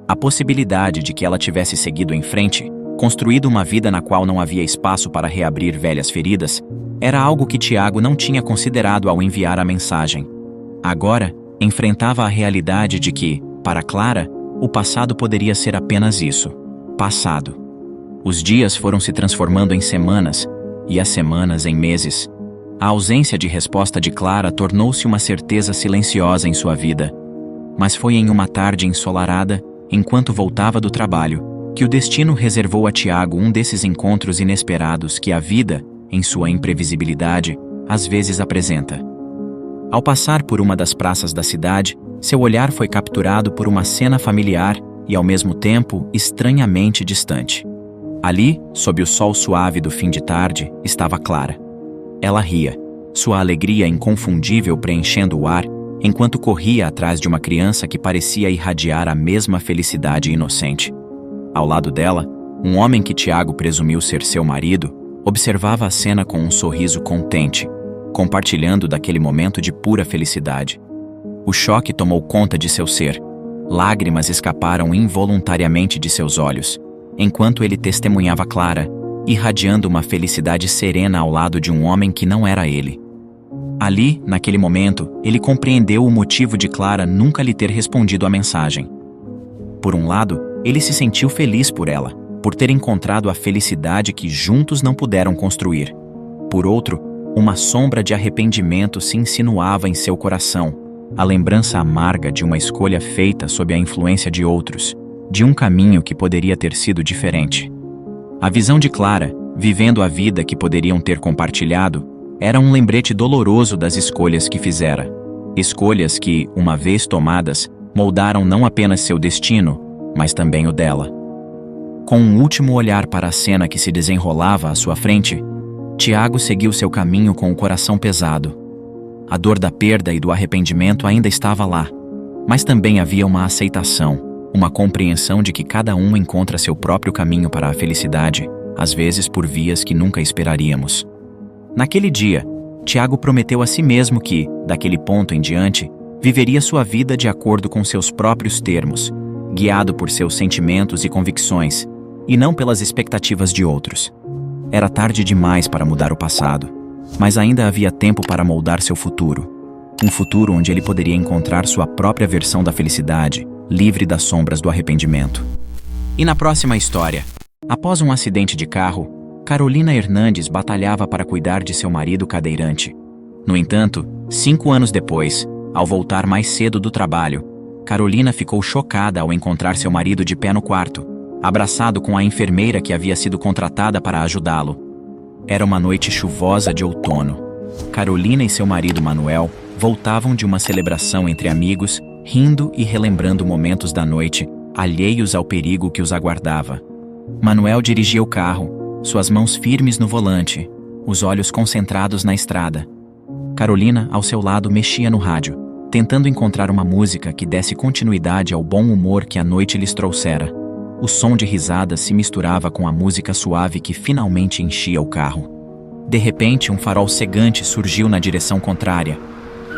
A possibilidade de que ela tivesse seguido em frente, construído uma vida na qual não havia espaço para reabrir velhas feridas, era algo que Tiago não tinha considerado ao enviar a mensagem. Agora, enfrentava a realidade de que, para Clara, o passado poderia ser apenas isso: passado. Os dias foram se transformando em semanas, e as semanas em meses. A ausência de resposta de Clara tornou-se uma certeza silenciosa em sua vida. Mas foi em uma tarde ensolarada, enquanto voltava do trabalho, que o destino reservou a Tiago um desses encontros inesperados que a vida, em sua imprevisibilidade, às vezes apresenta. Ao passar por uma das praças da cidade, seu olhar foi capturado por uma cena familiar e, ao mesmo tempo, estranhamente distante. Ali, sob o sol suave do fim de tarde, estava Clara. Ela ria, sua alegria inconfundível preenchendo o ar, enquanto corria atrás de uma criança que parecia irradiar a mesma felicidade inocente. Ao lado dela, um homem que Tiago presumiu ser seu marido, observava a cena com um sorriso contente, compartilhando daquele momento de pura felicidade. O choque tomou conta de seu ser. Lágrimas escaparam involuntariamente de seus olhos, enquanto ele testemunhava Clara, irradiando uma felicidade serena ao lado de um homem que não era ele. Ali, naquele momento, ele compreendeu o motivo de Clara nunca lhe ter respondido à mensagem. Por um lado, ele se sentiu feliz por ela, por ter encontrado a felicidade que juntos não puderam construir. Por outro, uma sombra de arrependimento se insinuava em seu coração, a lembrança amarga de uma escolha feita sob a influência de outros, de um caminho que poderia ter sido diferente. A visão de Clara, vivendo a vida que poderiam ter compartilhado, era um lembrete doloroso das escolhas que fizera. Escolhas que, uma vez tomadas, moldaram não apenas seu destino, mas também o dela. Com um último olhar para a cena que se desenrolava à sua frente, Tiago seguiu seu caminho com o coração pesado. A dor da perda e do arrependimento ainda estava lá, mas também havia uma aceitação, uma compreensão de que cada um encontra seu próprio caminho para a felicidade, às vezes por vias que nunca esperaríamos. Naquele dia, Tiago prometeu a si mesmo que, daquele ponto em diante, viveria sua vida de acordo com seus próprios termos, guiado por seus sentimentos e convicções, e não pelas expectativas de outros. Era tarde demais para mudar o passado, mas ainda havia tempo para moldar seu futuro. Um futuro onde ele poderia encontrar sua própria versão da felicidade, livre das sombras do arrependimento. E na próxima história, após um acidente de carro, Carolina Hernandes batalhava para cuidar de seu marido cadeirante. No entanto, 5 anos depois, ao voltar mais cedo do trabalho, Carolina ficou chocada ao encontrar seu marido de pé no quarto, abraçado com a enfermeira que havia sido contratada para ajudá-lo. Era uma noite chuvosa de outono. Carolina e seu marido Manuel voltavam de uma celebração entre amigos, rindo e relembrando momentos da noite, alheios ao perigo que os aguardava. Manuel dirigia o carro, suas mãos firmes no volante, os olhos concentrados na estrada. Carolina, ao seu lado, mexia no rádio, tentando encontrar uma música que desse continuidade ao bom humor que a noite lhes trouxera. O som de risadas se misturava com a música suave que finalmente enchia o carro. De repente, um farol cegante surgiu na direção contrária.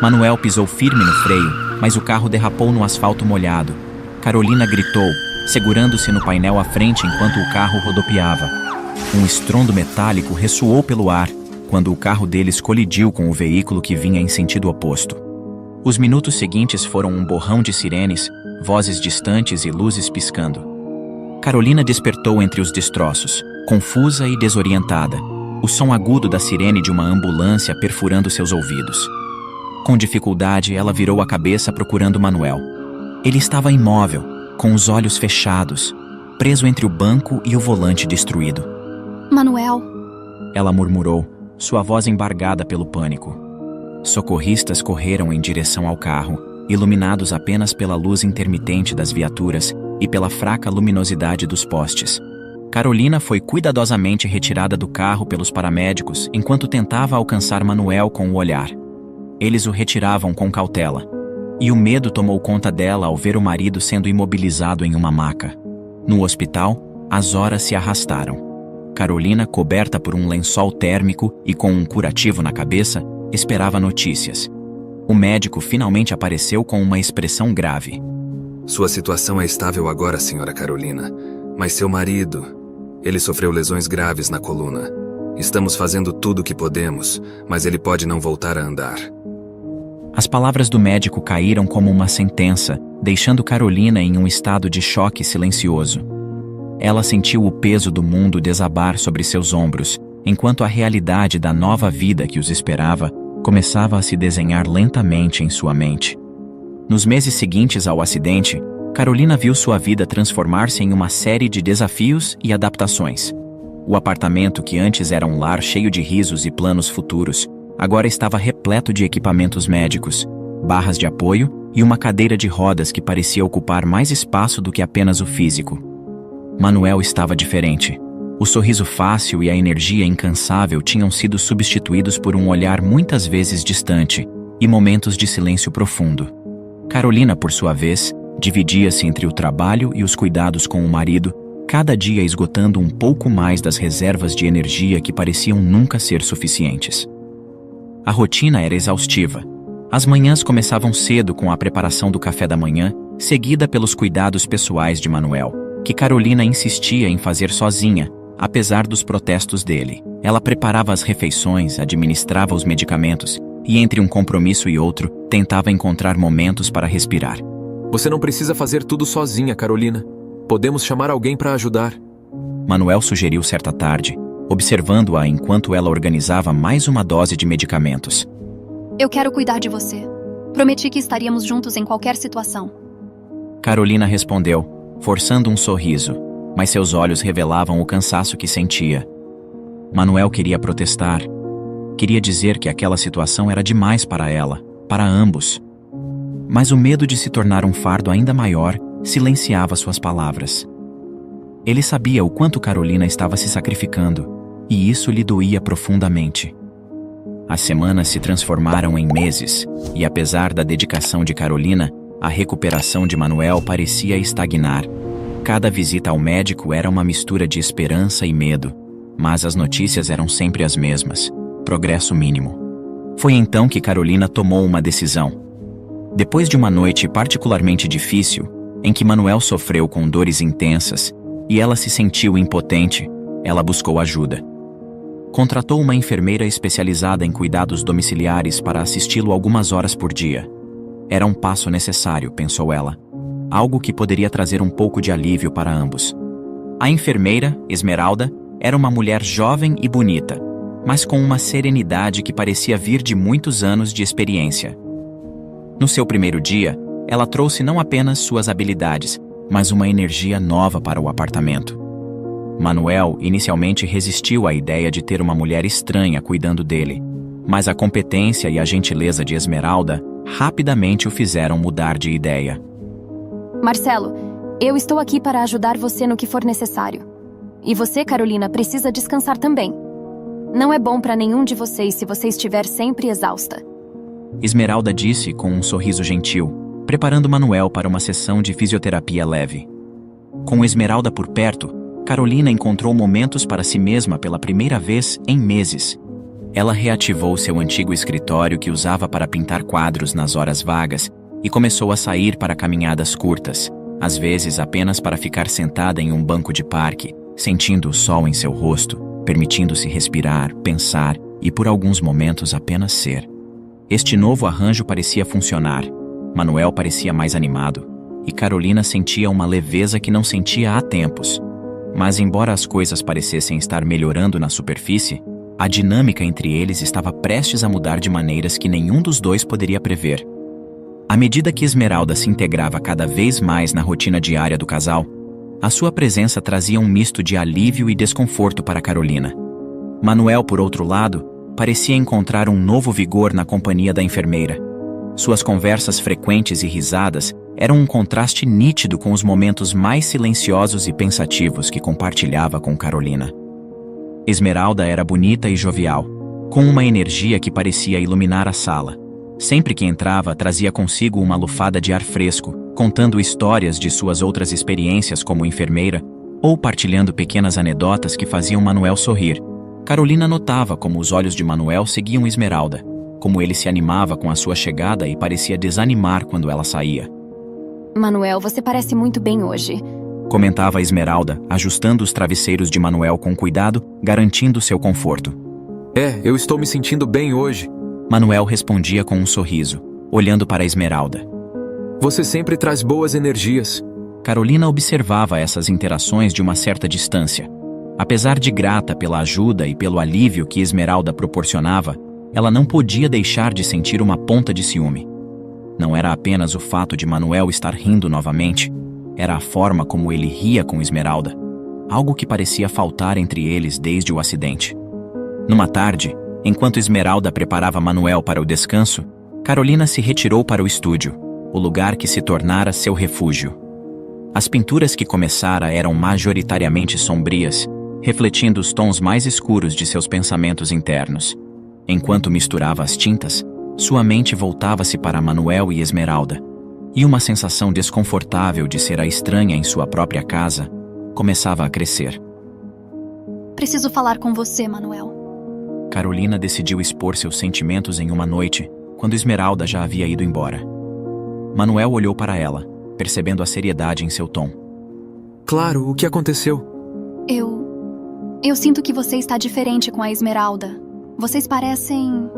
Manuel pisou firme no freio, mas o carro derrapou no asfalto molhado. Carolina gritou, segurando-se no painel à frente enquanto o carro rodopiava. Um estrondo metálico ressoou pelo ar, quando o carro deles colidiu com o veículo que vinha em sentido oposto. Os minutos seguintes foram um borrão de sirenes, vozes distantes e luzes piscando. Carolina despertou entre os destroços, confusa e desorientada, o som agudo da sirene de uma ambulância perfurando seus ouvidos. Com dificuldade, ela virou a cabeça procurando Manuel. Ele estava imóvel, com os olhos fechados, preso entre o banco e o volante destruído. Manuel, Ela murmurou, sua voz embargada pelo pânico. Socorristas correram em direção ao carro, iluminados apenas pela luz intermitente das viaturas e pela fraca luminosidade dos postes. Carolina foi cuidadosamente retirada do carro pelos paramédicos enquanto tentava alcançar Manuel com o olhar. Eles o retiravam com cautela. e o medo tomou conta dela ao ver o marido sendo imobilizado em uma maca. No hospital, as horas se arrastaram. Carolina, coberta por um lençol térmico e com um curativo na cabeça, esperava notícias. O médico finalmente apareceu com uma expressão grave. Sua situação é estável agora, senhora Carolina, mas seu marido, ele sofreu lesões graves na coluna. Estamos fazendo tudo o que podemos, mas ele pode não voltar a andar. As palavras do médico caíram como uma sentença, deixando Carolina em um estado de choque silencioso. Ela sentiu o peso do mundo desabar sobre seus ombros, enquanto a realidade da nova vida que os esperava começava a se desenhar lentamente em sua mente. Nos meses seguintes ao acidente, Carolina viu sua vida transformar-se em uma série de desafios e adaptações. O apartamento, que antes era um lar cheio de risos e planos futuros, agora estava repleto de equipamentos médicos, barras de apoio e uma cadeira de rodas que parecia ocupar mais espaço do que apenas o físico. Manuel estava diferente. O sorriso fácil e a energia incansável tinham sido substituídos por um olhar muitas vezes distante e momentos de silêncio profundo. Carolina, por sua vez, dividia-se entre o trabalho e os cuidados com o marido, cada dia esgotando um pouco mais das reservas de energia que pareciam nunca ser suficientes. A rotina era exaustiva. As manhãs começavam cedo com a preparação do café da manhã, seguida pelos cuidados pessoais de Manuel, que Carolina insistia em fazer sozinha, apesar dos protestos dele. Ela preparava as refeições, administrava os medicamentos e, entre um compromisso e outro, tentava encontrar momentos para respirar. Você não precisa fazer tudo sozinha, Carolina. Podemos chamar alguém para ajudar. Manuel sugeriu certa tarde, observando-a enquanto ela organizava mais uma dose de medicamentos. Eu quero cuidar de você. Prometi que estaríamos juntos em qualquer situação. Carolina respondeu, forçando um sorriso, mas seus olhos revelavam o cansaço que sentia. Manuel queria protestar. Queria dizer que aquela situação era demais para ela, para ambos. Mas o medo de se tornar um fardo ainda maior silenciava suas palavras. Ele sabia o quanto Carolina estava se sacrificando, e isso lhe doía profundamente. As semanas se transformaram em meses, e apesar da dedicação de Carolina, a recuperação de Manuel parecia estagnar. Cada visita ao médico era uma mistura de esperança e medo, mas as notícias eram sempre as mesmas: progresso mínimo. Foi então que Carolina tomou uma decisão. Depois de uma noite particularmente difícil, em que Manuel sofreu com dores intensas e ela se sentiu impotente, ela buscou ajuda. Contratou uma enfermeira especializada em cuidados domiciliares para assisti-lo algumas horas por dia. Era um passo necessário, pensou ela. Algo que poderia trazer um pouco de alívio para ambos. A enfermeira, Esmeralda, era uma mulher jovem e bonita, mas com uma serenidade que parecia vir de muitos anos de experiência. No seu primeiro dia, ela trouxe não apenas suas habilidades, mas uma energia nova para o apartamento. Manuel inicialmente resistiu à ideia de ter uma mulher estranha cuidando dele, mas a competência e a gentileza de Esmeralda rapidamente o fizeram mudar de ideia. Marcelo, eu estou aqui para ajudar você no que for necessário. E você, Carolina, precisa descansar também. Não é bom para nenhum de vocês se você estiver sempre exausta. Esmeralda disse com um sorriso gentil, preparando Manuel para uma sessão de fisioterapia leve. Com Esmeralda por perto, Carolina encontrou momentos para si mesma pela primeira vez em meses. Ela reativou seu antigo escritório que usava para pintar quadros nas horas vagas e começou a sair para caminhadas curtas, às vezes apenas para ficar sentada em um banco de parque, sentindo o sol em seu rosto, permitindo-se respirar, pensar e por alguns momentos apenas ser. Este novo arranjo parecia funcionar. Manuel parecia mais animado, e Carolina sentia uma leveza que não sentia há tempos. Mas embora as coisas parecessem estar melhorando na superfície, a dinâmica entre eles estava prestes a mudar de maneiras que nenhum dos dois poderia prever. À medida que Esmeralda se integrava cada vez mais na rotina diária do casal, a sua presença trazia um misto de alívio e desconforto para Carolina. Manuel, por outro lado, parecia encontrar um novo vigor na companhia da enfermeira. Suas conversas frequentes e risadas eram um contraste nítido com os momentos mais silenciosos e pensativos que compartilhava com Carolina. Esmeralda era bonita e jovial, com uma energia que parecia iluminar a sala. Sempre que entrava, trazia consigo uma lufada de ar fresco, contando histórias de suas outras experiências como enfermeira, ou partilhando pequenas anedotas que faziam Manuel sorrir. Carolina notava como os olhos de Manuel seguiam Esmeralda, como ele se animava com a sua chegada e parecia desanimar quando ela saía. Manuel, você parece muito bem hoje. Comentava Esmeralda, ajustando os travesseiros de Manuel com cuidado, garantindo seu conforto. Eu estou me sentindo bem hoje. Manuel respondia com um sorriso, olhando para Esmeralda. Você sempre traz boas energias. Carolina observava essas interações de uma certa distância. Apesar de grata pela ajuda e pelo alívio que Esmeralda proporcionava, ela não podia deixar de sentir uma ponta de ciúme. Não era apenas o fato de Manuel estar rindo novamente, era a forma como ele ria com Esmeralda, algo que parecia faltar entre eles desde o acidente. Numa tarde, enquanto Esmeralda preparava Manuel para o descanso, Carolina se retirou para o estúdio, o lugar que se tornara seu refúgio. As pinturas que começara eram majoritariamente sombrias, refletindo os tons mais escuros de seus pensamentos internos. Enquanto misturava as tintas, sua mente voltava-se para Manuel e Esmeralda, e uma sensação desconfortável de ser a estranha em sua própria casa começava a crescer. Preciso falar com você, Manuel. Carolina decidiu expor seus sentimentos em uma noite, quando Esmeralda já havia ido embora. Manuel olhou para ela, percebendo a seriedade em seu tom. Claro, o que aconteceu? Eu sinto que você está diferente com a Esmeralda. Vocês parecem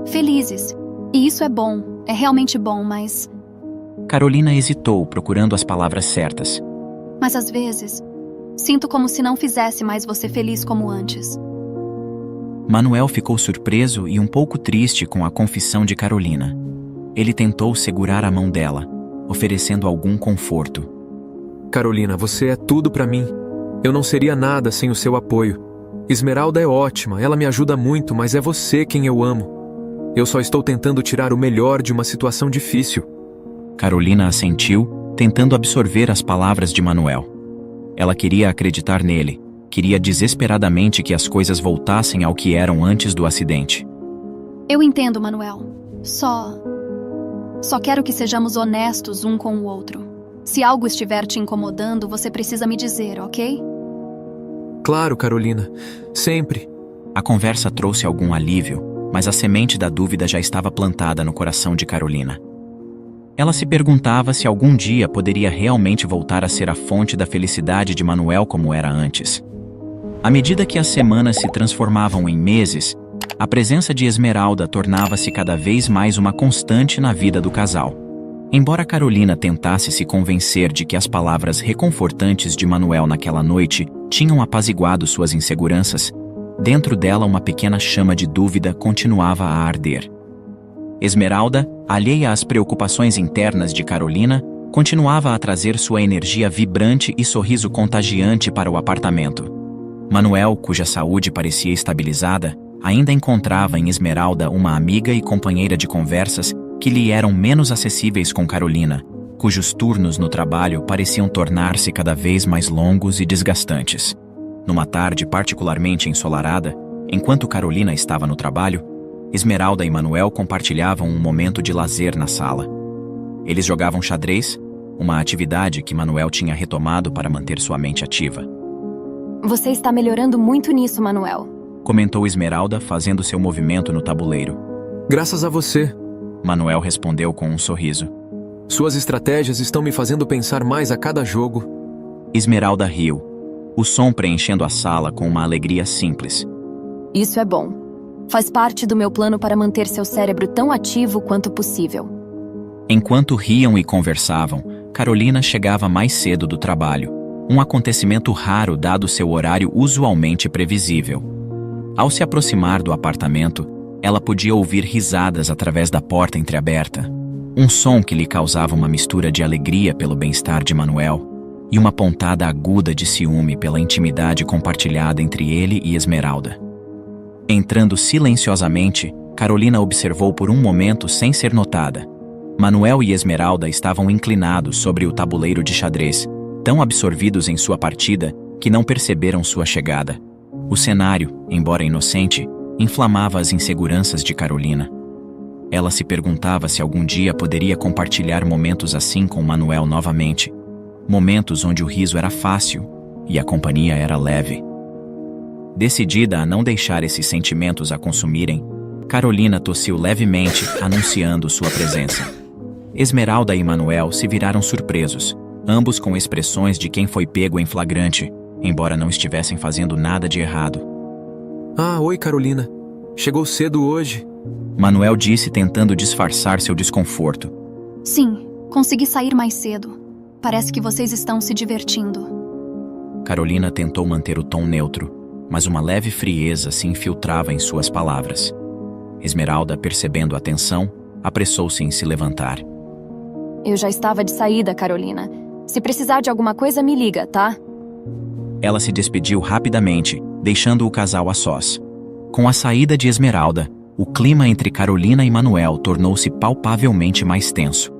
felizes. E isso é bom, é realmente bom, mas... Carolina hesitou, procurando as palavras certas. Mas às vezes, sinto como se não fizesse mais você feliz como antes. Manuel ficou surpreso e um pouco triste com a confissão de Carolina. Ele tentou segurar a mão dela, oferecendo algum conforto. Carolina, você é tudo pra mim. Eu não seria nada sem o seu apoio. Esmeralda é ótima, ela me ajuda muito, mas é você quem eu amo. Eu só estou tentando tirar o melhor de uma situação difícil. Carolina assentiu, tentando absorver as palavras de Manuel. Ela queria acreditar nele, queria desesperadamente que as coisas voltassem ao que eram antes do acidente. Eu entendo, Manuel. Só quero que sejamos honestos um com o outro. Se algo estiver te incomodando, você precisa me dizer, ok? Claro, Carolina. Sempre. A conversa trouxe algum alívio, mas a semente da dúvida já estava plantada no coração de Carolina. Ela se perguntava se algum dia poderia realmente voltar a ser a fonte da felicidade de Manuel como era antes. À medida que as semanas se transformavam em meses, a presença de Esmeralda tornava-se cada vez mais uma constante na vida do casal. Embora Carolina tentasse se convencer de que as palavras reconfortantes de Manuel naquela noite tinham apaziguado suas inseguranças, dentro dela uma pequena chama de dúvida continuava a arder. Esmeralda, alheia às preocupações internas de Carolina, continuava a trazer sua energia vibrante e sorriso contagiante para o apartamento. Manuel, cuja saúde parecia estabilizada, ainda encontrava em Esmeralda uma amiga e companheira de conversas que lhe eram menos acessíveis com Carolina, cujos turnos no trabalho pareciam tornar-se cada vez mais longos e desgastantes. Numa tarde particularmente ensolarada, enquanto Carolina estava no trabalho, Esmeralda e Manuel compartilhavam um momento de lazer na sala. Eles jogavam xadrez, uma atividade que Manuel tinha retomado para manter sua mente ativa. Você está melhorando muito nisso, Manuel. Comentou Esmeralda, fazendo seu movimento no tabuleiro. Graças a você. Manuel respondeu com um sorriso. Suas estratégias estão me fazendo pensar mais a cada jogo. Esmeralda riu, o som preenchendo a sala com uma alegria simples. Isso é bom. Faz parte do meu plano para manter seu cérebro tão ativo quanto possível. Enquanto riam e conversavam, Carolina chegava mais cedo do trabalho, um acontecimento raro dado seu horário usualmente previsível. Ao se aproximar do apartamento, ela podia ouvir risadas através da porta entreaberta, um som que lhe causava uma mistura de alegria pelo bem-estar de Manuel e uma pontada aguda de ciúme pela intimidade compartilhada entre ele e Esmeralda. Entrando silenciosamente, Carolina observou por um momento sem ser notada. Manuel e Esmeralda estavam inclinados sobre o tabuleiro de xadrez, tão absorvidos em sua partida que não perceberam sua chegada. O cenário, embora inocente, inflamava as inseguranças de Carolina. Ela se perguntava se algum dia poderia compartilhar momentos assim com Manuel novamente. Momentos onde o riso era fácil e a companhia era leve. Decidida a não deixar esses sentimentos a consumirem, Carolina tossiu levemente, anunciando sua presença. Esmeralda e Manuel se viraram surpresos, ambos com expressões de quem foi pego em flagrante, embora não estivessem fazendo nada de errado. Ah, oi, Carolina. Chegou cedo hoje. Manuel disse, tentando disfarçar seu desconforto. Sim, consegui sair mais cedo. Parece que vocês estão se divertindo. Carolina tentou manter o tom neutro, mas uma leve frieza se infiltrava em suas palavras. Esmeralda, percebendo a tensão, apressou-se em se levantar. Eu já estava de saída, Carolina. Se precisar de alguma coisa, me liga, tá? Ela se despediu rapidamente, deixando o casal a sós. Com a saída de Esmeralda, o clima entre Carolina e Manuel tornou-se palpavelmente mais tenso.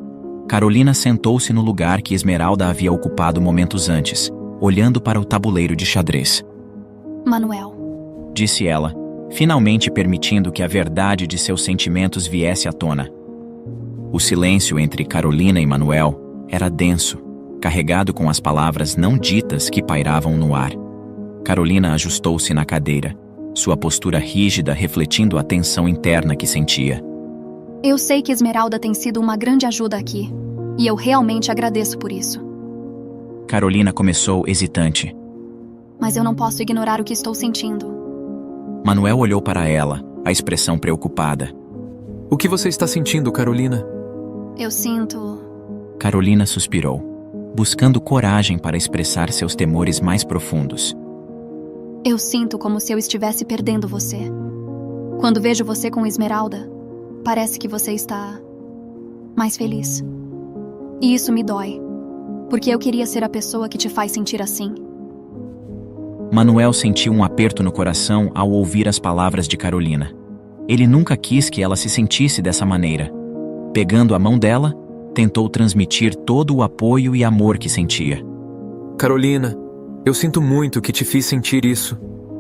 Carolina sentou-se no lugar que Esmeralda havia ocupado momentos antes, olhando para o tabuleiro de xadrez. Manuel, Disse ela, finalmente permitindo que a verdade de seus sentimentos viesse à tona. O silêncio entre Carolina e Manuel era denso, carregado com as palavras não ditas que pairavam no ar. Carolina ajustou-se na cadeira, sua postura rígida refletindo a tensão interna que sentia. eu sei que Esmeralda tem sido uma grande ajuda aqui, e eu realmente agradeço por isso. Carolina começou hesitante. Mas eu não posso ignorar o que estou sentindo. Manuel olhou para ela, a expressão preocupada. O que você está sentindo, Carolina? Eu sinto... Carolina suspirou, buscando coragem para expressar seus temores mais profundos. Eu sinto como se eu estivesse perdendo você. Quando vejo você com Esmeralda, parece que você está mais feliz. E isso me dói, porque eu queria ser a pessoa que te faz sentir assim. Manuel sentiu um aperto no coração ao ouvir as palavras de Carolina. Ele nunca quis que ela se sentisse dessa maneira. Pegando a mão dela, tentou transmitir todo o apoio e amor que sentia. Carolina, eu sinto muito que te fiz sentir isso.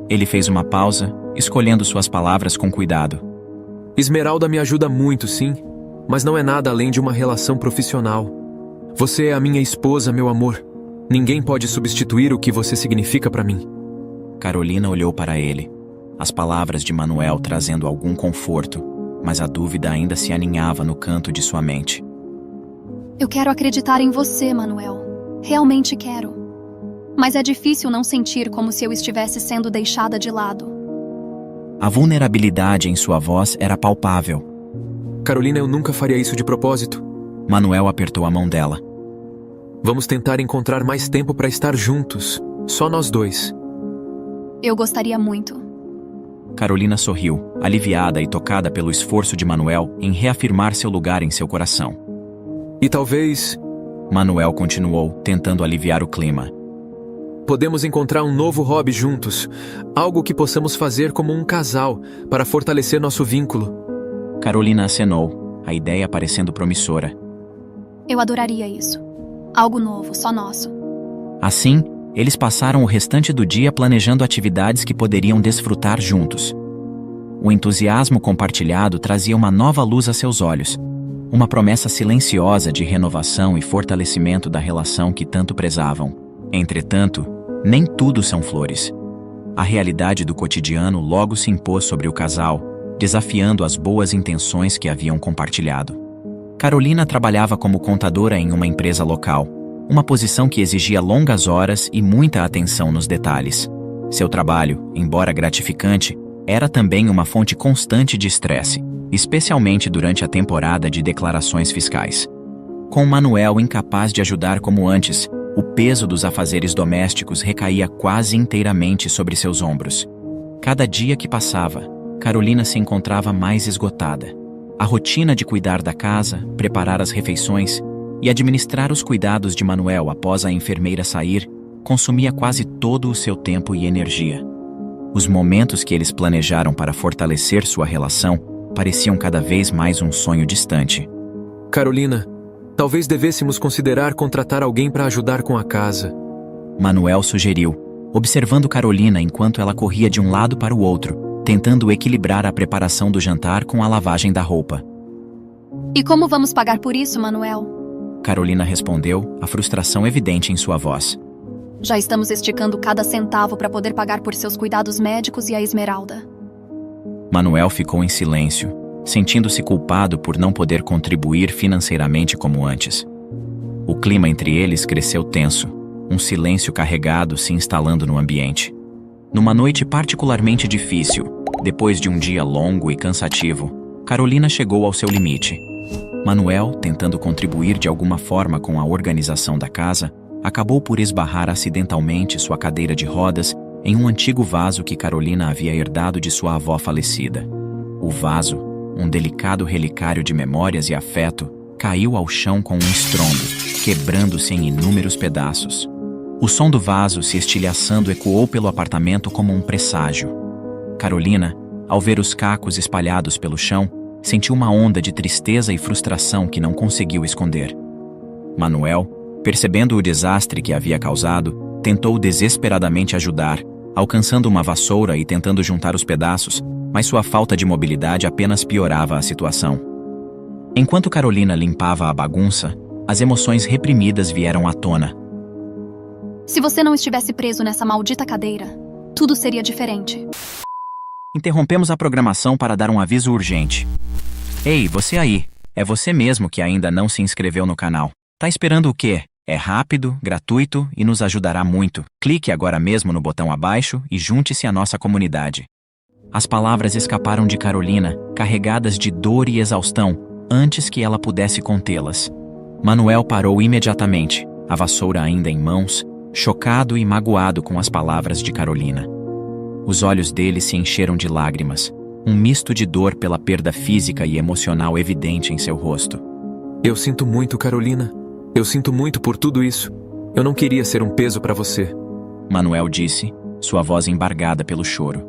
Ele fez uma pausa, escolhendo suas palavras com cuidado. Esmeralda me ajuda muito, sim, mas não é nada além de uma relação profissional. Você é a minha esposa, meu amor. Ninguém pode substituir o que você significa para mim. Carolina olhou para ele, as palavras de Manuel trazendo algum conforto, mas a dúvida ainda se aninhava no canto de sua mente. Eu quero acreditar em você, Manuel. Realmente quero. Mas é difícil não sentir como se eu estivesse sendo deixada de lado. A vulnerabilidade em sua voz era palpável. Carolina, eu nunca faria isso de propósito. Manuel apertou a mão dela. Vamos tentar encontrar mais tempo para estar juntos, só nós dois. Eu gostaria muito. Carolina sorriu, aliviada e tocada pelo esforço de Manuel em reafirmar seu lugar em seu coração. E talvez... Manuel continuou, tentando aliviar o clima. Podemos encontrar um novo hobby juntos, algo que possamos fazer como um casal, para fortalecer nosso vínculo. Carolina acenou, a ideia parecendo promissora. Eu adoraria isso. Algo novo, só nosso. Assim, eles passaram o restante do dia planejando atividades que poderiam desfrutar juntos. O entusiasmo compartilhado trazia uma nova luz a seus olhos, uma promessa silenciosa de renovação e fortalecimento da relação que tanto prezavam. Entretanto, nem tudo são flores. A realidade do cotidiano logo se impôs sobre o casal, desafiando as boas intenções que haviam compartilhado. Carolina trabalhava como contadora em uma empresa local, uma posição que exigia longas horas e muita atenção nos detalhes. Seu trabalho, embora gratificante, era também uma fonte constante de estresse, especialmente durante a temporada de declarações fiscais. Com Manuel incapaz de ajudar como antes, o peso dos afazeres domésticos recaía quase inteiramente sobre seus ombros. Cada dia que passava, Carolina se encontrava mais esgotada. A rotina de cuidar da casa, preparar as refeições e administrar os cuidados de Manuel após a enfermeira sair, consumia quase todo o seu tempo e energia. Os momentos que eles planejaram para fortalecer sua relação pareciam cada vez mais um sonho distante. Carolina, talvez devêssemos considerar contratar alguém para ajudar com a casa. Manuel sugeriu, observando Carolina enquanto ela corria de um lado para o outro, tentando equilibrar a preparação do jantar com a lavagem da roupa. E como vamos pagar por isso, Manuel? Carolina respondeu, a frustração evidente em sua voz. Já estamos esticando cada centavo para poder pagar por seus cuidados médicos e a Esmeralda. Manuel ficou em silêncio, sentindo-se culpado por não poder contribuir financeiramente como antes. O clima entre eles cresceu tenso, um silêncio carregado se instalando no ambiente. Numa noite particularmente difícil, depois de um dia longo e cansativo, Carolina chegou ao seu limite. Manuel, tentando contribuir de alguma forma com a organização da casa, acabou por esbarrar acidentalmente sua cadeira de rodas em um antigo vaso que Carolina havia herdado de sua avó falecida. O vaso, um delicado relicário de memórias e afeto, caiu ao chão com um estrondo, quebrando-se em inúmeros pedaços. O som do vaso se estilhaçando ecoou pelo apartamento como um presságio. Carolina, ao ver os cacos espalhados pelo chão, sentiu uma onda de tristeza e frustração que não conseguiu esconder. Manuel, percebendo o desastre que havia causado, tentou desesperadamente ajudar, alcançando uma vassoura e tentando juntar os pedaços, mas sua falta de mobilidade apenas piorava a situação. Enquanto Carolina limpava a bagunça, as emoções reprimidas vieram à tona. Se você não estivesse preso nessa maldita cadeira, tudo seria diferente. Interrompemos a programação para dar um aviso urgente. Ei, você aí, é você mesmo que ainda não se inscreveu no canal. Tá esperando o quê? É rápido, gratuito e nos ajudará muito. Clique agora mesmo no botão abaixo e junte-se à nossa comunidade. As palavras escaparam de Carolina, carregadas de dor e exaustão, antes que ela pudesse contê-las. Manuel parou imediatamente, a vassoura ainda em mãos, chocado e magoado com as palavras de Carolina. Os olhos dele se encheram de lágrimas, um misto de dor pela perda física e emocional evidente em seu rosto. Eu sinto muito, Carolina. Eu sinto muito por tudo isso. Eu não queria ser um peso para você. Manuel disse, sua voz embargada pelo choro.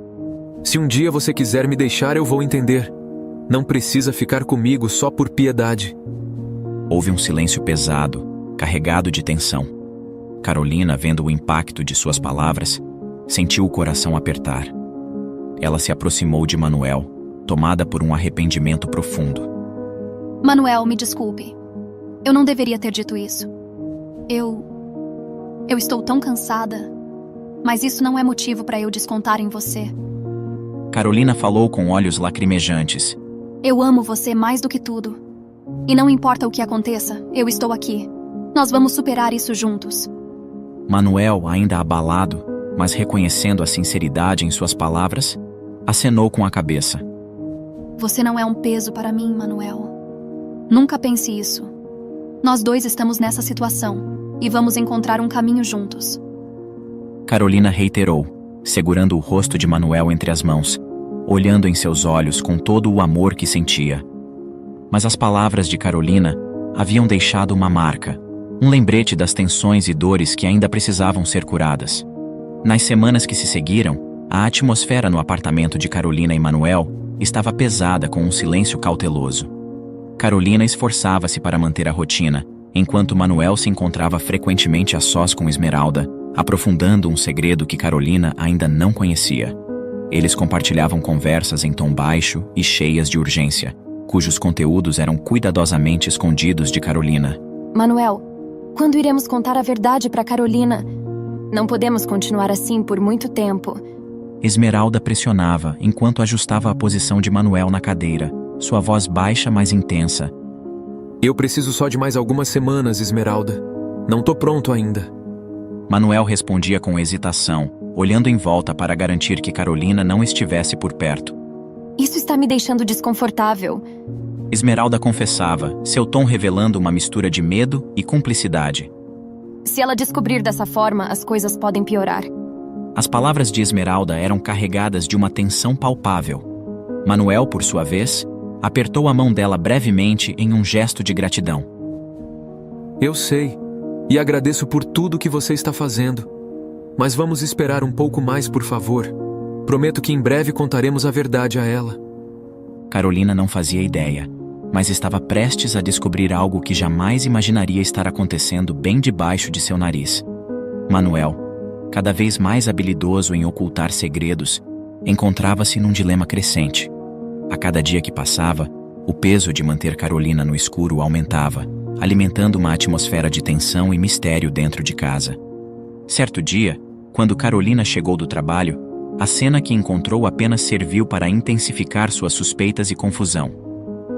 Se um dia você quiser me deixar, eu vou entender. Não precisa ficar comigo só por piedade. Houve um silêncio pesado, carregado de tensão. Carolina, vendo o impacto de suas palavras, sentiu o coração apertar. Ela se aproximou de Manuel, tomada por um arrependimento profundo. Manuel, me desculpe. Eu não deveria ter dito isso. Eu estou tão cansada. Mas isso não é motivo para eu descontar em você. Carolina falou com olhos lacrimejantes. Eu amo você mais do que tudo. E não importa o que aconteça, eu estou aqui. Nós vamos superar isso juntos. Manuel, ainda abalado, mas reconhecendo a sinceridade em suas palavras, acenou com a cabeça. Você não é um peso para mim, Manuel. Nunca pense isso. Nós dois estamos nessa situação e vamos encontrar um caminho juntos. Carolina reiterou, segurando o rosto de Manuel entre as mãos, olhando em seus olhos com todo o amor que sentia. Mas as palavras de Carolina haviam deixado uma marca, um lembrete das tensões e dores que ainda precisavam ser curadas. Nas semanas que se seguiram, a atmosfera no apartamento de Carolina e Manuel estava pesada com um silêncio cauteloso. Carolina esforçava-se para manter a rotina, enquanto Manuel se encontrava frequentemente a sós com Esmeralda, aprofundando um segredo que Carolina ainda não conhecia. Eles compartilhavam conversas em tom baixo e cheias de urgência, cujos conteúdos eram cuidadosamente escondidos de Carolina. Manuel, quando iremos contar a verdade para Carolina? Não podemos continuar assim por muito tempo. Esmeralda pressionava enquanto ajustava a posição de Manuel na cadeira, sua voz baixa mas intensa. Eu preciso só de mais algumas semanas, Esmeralda. Não tô pronto ainda. Manuel respondia com hesitação, olhando em volta para garantir que Carolina não estivesse por perto. Isso está me deixando desconfortável. Esmeralda confessava, seu tom revelando uma mistura de medo e cumplicidade. Se ela descobrir dessa forma, as coisas podem piorar. As palavras de Esmeralda eram carregadas de uma tensão palpável. Manuel, por sua vez, apertou a mão dela brevemente em um gesto de gratidão. Eu sei, e agradeço por tudo que você está fazendo. Mas vamos esperar um pouco mais, por favor. Prometo que em breve contaremos a verdade a ela. Carolina não fazia ideia, mas estava prestes a descobrir algo que jamais imaginaria estar acontecendo bem debaixo de seu nariz. Manuel, cada vez mais habilidoso em ocultar segredos, encontrava-se num dilema crescente. A cada dia que passava, O peso de manter Carolina no escuro aumentava, alimentando uma atmosfera de tensão e mistério dentro de casa. Certo dia, quando Carolina chegou do trabalho, a cena que encontrou apenas serviu para intensificar suas suspeitas e confusão.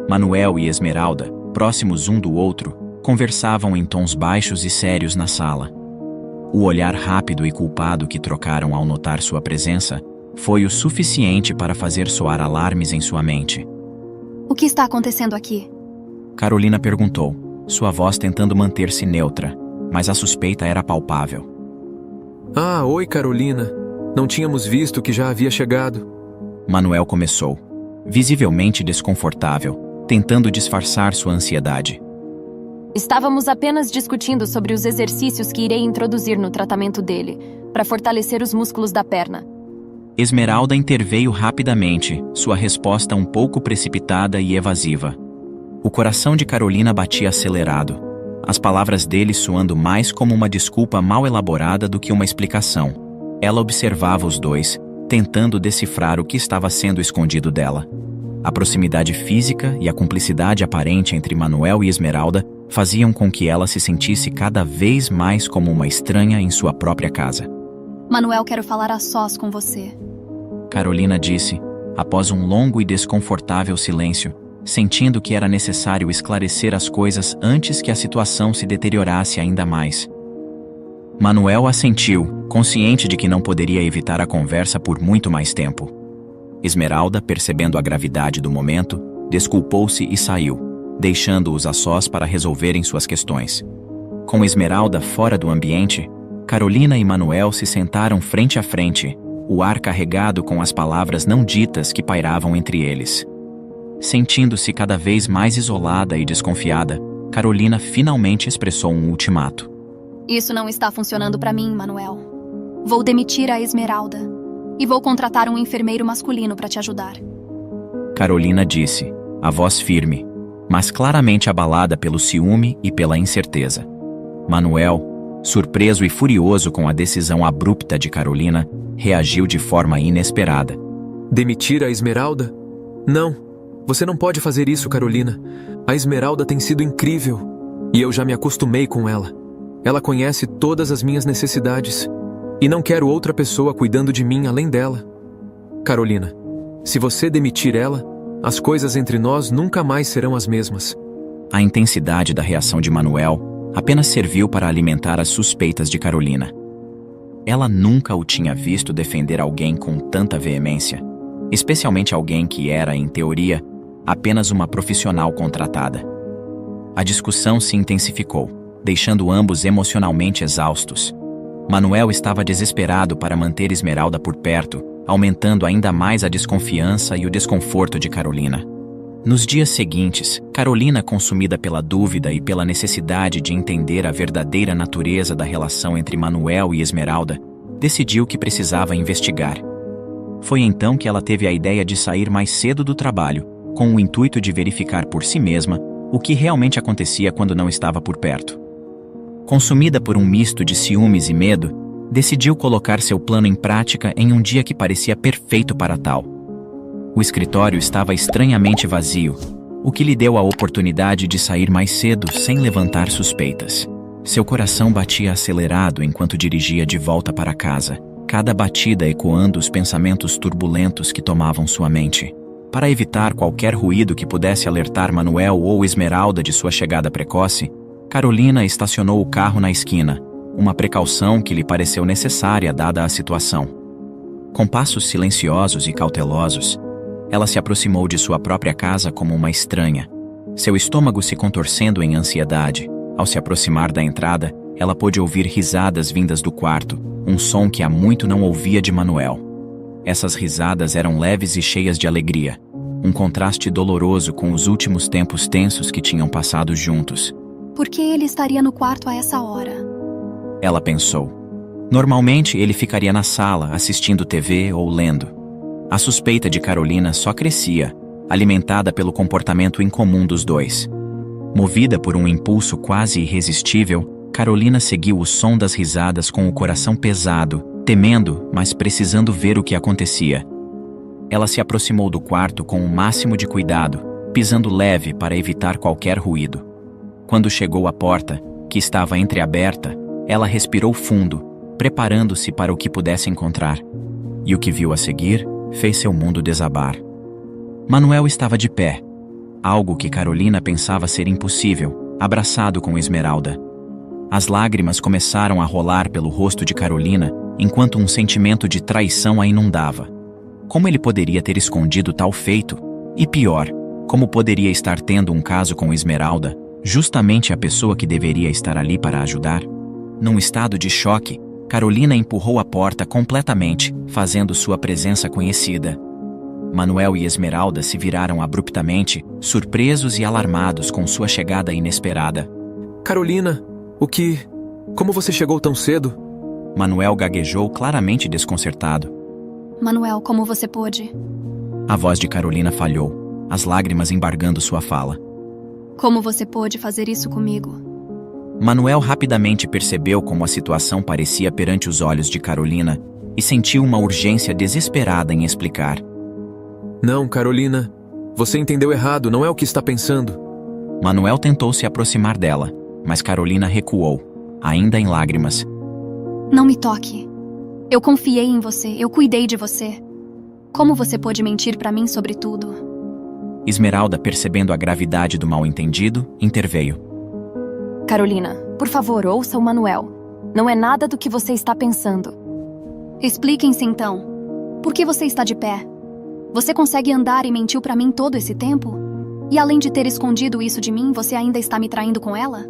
Manuel e Esmeralda, próximos um do outro, conversavam em tons baixos e sérios na sala. O olhar rápido e culpado que trocaram ao notar sua presença foi o suficiente para fazer soar alarmes em sua mente. O que está acontecendo aqui? Carolina perguntou, sua voz tentando manter-se neutra, mas a suspeita era palpável. Ah, oi, Carolina. Não tínhamos visto que já havia chegado. Manuel começou, visivelmente desconfortável, tentando disfarçar sua ansiedade. Estávamos apenas discutindo sobre os exercícios que irei introduzir no tratamento dele, para fortalecer os músculos da perna. Esmeralda interveio rapidamente, sua resposta um pouco precipitada e evasiva. O coração de Carolina batia acelerado, as palavras dele soando mais como uma desculpa mal elaborada do que uma explicação. Ela observava os dois, tentando decifrar o que estava sendo escondido dela. A proximidade física e a cumplicidade aparente entre Manuel e Esmeralda faziam com que ela se sentisse cada vez mais como uma estranha em sua própria casa. Manuel, quero falar a sós com você. Carolina disse, após um longo e desconfortável silêncio, sentindo que era necessário esclarecer as coisas antes que a situação se deteriorasse ainda mais. Manuel assentiu, consciente de que não poderia evitar a conversa por muito mais tempo. Esmeralda, percebendo a gravidade do momento, desculpou-se e saiu, deixando-os a sós para resolverem suas questões. Com Esmeralda fora do ambiente, Carolina e Manuel se sentaram frente a frente, o ar carregado com as palavras não ditas que pairavam entre eles. Sentindo-se cada vez mais isolada e desconfiada, Carolina finalmente expressou um ultimato. Isso não está funcionando para mim, Manuel. Vou demitir a Esmeralda e vou contratar um enfermeiro masculino para te ajudar. Carolina disse, a voz firme, mas claramente abalada pelo ciúme e pela incerteza. Manuel, surpreso e furioso com a decisão abrupta de Carolina, reagiu de forma inesperada. Demitir a Esmeralda? Não, você não pode fazer isso, Carolina. A Esmeralda tem sido incrível e eu já me acostumei com ela. Ela conhece todas as minhas necessidades e não quero outra pessoa cuidando de mim além dela. Carolina, se você demitir ela, as coisas entre nós nunca mais serão as mesmas. A intensidade da reação de Manuel apenas serviu para alimentar as suspeitas de Carolina. Ela nunca o tinha visto defender alguém com tanta veemência, especialmente alguém que era, em teoria, apenas uma profissional contratada. A discussão se intensificou, deixando ambos emocionalmente exaustos. Manuel estava desesperado para manter Esmeralda por perto, aumentando ainda mais a desconfiança e o desconforto de Carolina. Nos dias seguintes, Carolina, consumida pela dúvida e pela necessidade de entender a verdadeira natureza da relação entre Manuel e Esmeralda, decidiu que precisava investigar. Foi então que ela teve a ideia de sair mais cedo do trabalho, com o intuito de verificar por si mesma o que realmente acontecia quando não estava por perto. Consumida por um misto de ciúmes e medo, decidiu colocar seu plano em prática em um dia que parecia perfeito para tal. O escritório estava estranhamente vazio, o que lhe deu a oportunidade de sair mais cedo sem levantar suspeitas. Seu coração batia acelerado enquanto dirigia de volta para casa, cada batida ecoando os pensamentos turbulentos que tomavam sua mente. Para evitar qualquer ruído que pudesse alertar Manuel ou Esmeralda de sua chegada precoce, Carolina estacionou o carro na esquina, uma precaução que lhe pareceu necessária dada a situação. Com passos silenciosos e cautelosos, ela se aproximou de sua própria casa como uma estranha, seu estômago se contorcendo em ansiedade. Ao se aproximar da entrada, ela pôde ouvir risadas vindas do quarto, um som que há muito não ouvia de Manuel. Essas risadas eram leves e cheias de alegria, um contraste doloroso com os últimos tempos tensos que tinham passado juntos. Por que ele estaria no quarto a essa hora? Ela pensou. Normalmente ele ficaria na sala, assistindo TV ou lendo. A suspeita de Carolina só crescia, alimentada pelo comportamento incomum dos dois. Movida por um impulso quase irresistível, Carolina seguiu o som das risadas com o coração pesado, temendo, mas precisando ver o que acontecia. Ela se aproximou do quarto com o máximo de cuidado, pisando leve para evitar qualquer ruído. Quando chegou à porta, que estava entreaberta, ela respirou fundo, preparando-se para o que pudesse encontrar. E o que viu a seguir fez seu mundo desabar. Manuel estava de pé, algo que Carolina pensava ser impossível, abraçado com Esmeralda. As lágrimas começaram a rolar pelo rosto de Carolina, enquanto um sentimento de traição a inundava. Como ele poderia ter escondido tal feito? E pior, como poderia estar tendo um caso com Esmeralda, justamente a pessoa que deveria estar ali para ajudar? Num estado de choque, Carolina empurrou a porta completamente, fazendo sua presença conhecida. Manuel e Esmeralda se viraram abruptamente, surpresos e alarmados com sua chegada inesperada. Carolina, como você chegou tão cedo? Manuel gaguejou, claramente desconcertado. Manuel, como você pôde? A voz de Carolina falhou, as lágrimas embargando sua fala. Como você pôde fazer isso comigo? Manuel rapidamente percebeu como a situação parecia perante os olhos de Carolina e sentiu uma urgência desesperada em explicar. Não, Carolina. Você entendeu errado, não é o que está pensando. Manuel tentou se aproximar dela, mas Carolina recuou, ainda em lágrimas. Não me toque. Eu confiei em você, eu cuidei de você. Como você pôde mentir para mim sobre tudo? Esmeralda, percebendo a gravidade do mal-entendido, interveio. Carolina, por favor, ouça o Manuel. Não é nada do que você está pensando. Expliquem-se então. Por que você está de pé? Você consegue andar e mentiu para mim todo esse tempo? E além de ter escondido isso de mim, você ainda está me traindo com ela?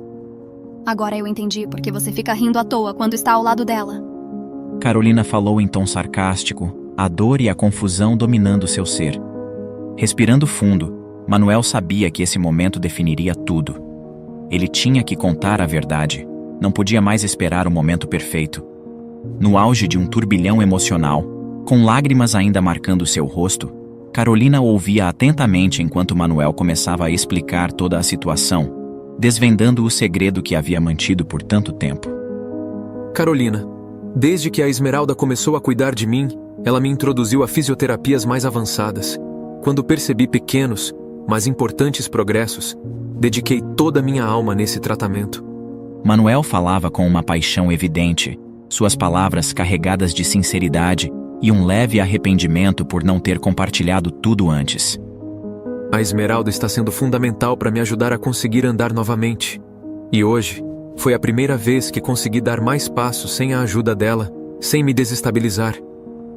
Agora eu entendi porque você fica rindo à toa quando está ao lado dela. Carolina falou em tom sarcástico, a dor e a confusão dominando seu ser. Respirando fundo, Manuel sabia que esse momento definiria tudo. Ele tinha que contar a verdade. Não podia mais esperar o momento perfeito. No auge de um turbilhão emocional, com lágrimas ainda marcando seu rosto, Carolina ouvia atentamente enquanto Manuel começava a explicar toda a situação, desvendando o segredo que havia mantido por tanto tempo. Carolina, desde que a Esmeralda começou a cuidar de mim, ela me introduziu a fisioterapias mais avançadas. Quando percebi pequenos, mas importantes progressos, dediquei toda a minha alma nesse tratamento. Manuel falava com uma paixão evidente, suas palavras carregadas de sinceridade e um leve arrependimento por não ter compartilhado tudo antes. A Esmeralda está sendo fundamental para me ajudar a conseguir andar novamente. E hoje, foi a primeira vez que consegui dar mais passos sem a ajuda dela, sem me desestabilizar.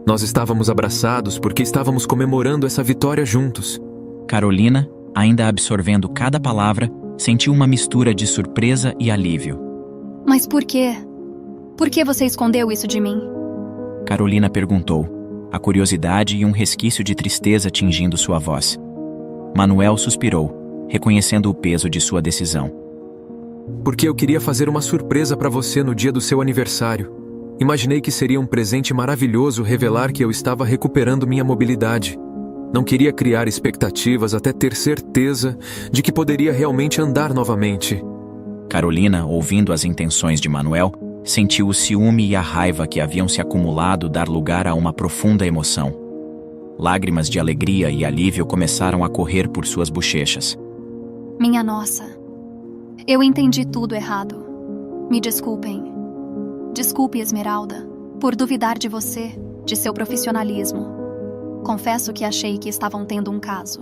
Nós estávamos abraçados porque estávamos comemorando essa vitória juntos. Carolina, ainda absorvendo cada palavra, sentiu uma mistura de surpresa e alívio. Mas por quê? Por que você escondeu isso de mim? Carolina perguntou, a curiosidade e um resquício de tristeza tingindo sua voz. Manuel suspirou, reconhecendo o peso de sua decisão. Porque eu queria fazer uma surpresa para você no dia do seu aniversário. Imaginei que seria um presente maravilhoso revelar que eu estava recuperando minha mobilidade. Não queria criar expectativas até ter certeza de que poderia realmente andar novamente. Carolina, ouvindo as intenções de Manuel, sentiu o ciúme e a raiva que haviam se acumulado dar lugar a uma profunda emoção. Lágrimas de alegria e alívio começaram a correr por suas bochechas. Minha nossa, eu entendi tudo errado. Me desculpem. Desculpe, Esmeralda, por duvidar de você, de seu profissionalismo. Confesso que achei que estavam tendo um caso.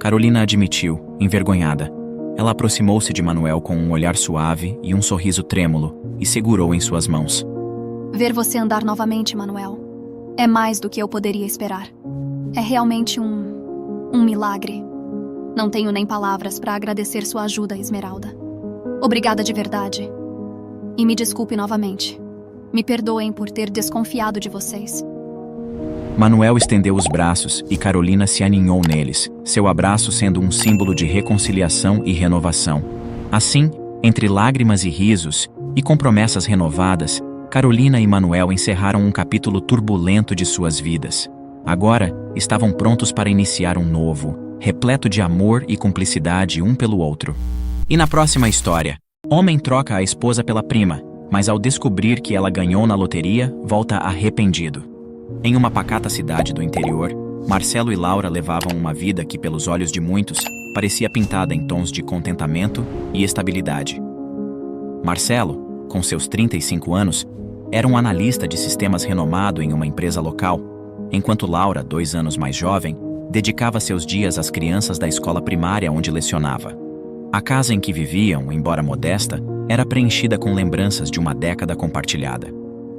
Carolina admitiu, envergonhada. Ela aproximou-se de Manuel com um olhar suave e um sorriso trêmulo e segurou em suas mãos. Ver você andar novamente, Manuel, é mais do que eu poderia esperar. É realmente um milagre. Não tenho nem palavras para agradecer sua ajuda, Esmeralda. Obrigada de verdade. E me desculpe novamente. Me perdoem por ter desconfiado de vocês. Manuel estendeu os braços e Carolina se aninhou neles, seu abraço sendo um símbolo de reconciliação e renovação. Assim, entre lágrimas e risos, e com promessas renovadas, Carolina e Manuel encerraram um capítulo turbulento de suas vidas. Agora, estavam prontos para iniciar um novo, repleto de amor e cumplicidade um pelo outro. E na próxima história, homem troca a esposa pela prima, mas ao descobrir que ela ganhou na loteria, volta arrependido. Em uma pacata cidade do interior, Marcelo e Laura levavam uma vida que, pelos olhos de muitos, parecia pintada em tons de contentamento e estabilidade. Marcelo, com seus 35 anos, era um analista de sistemas renomado em uma empresa local, enquanto Laura, 2 anos mais jovem, dedicava seus dias às crianças da escola primária onde lecionava. A casa em que viviam, embora modesta, era preenchida com lembranças de uma década compartilhada.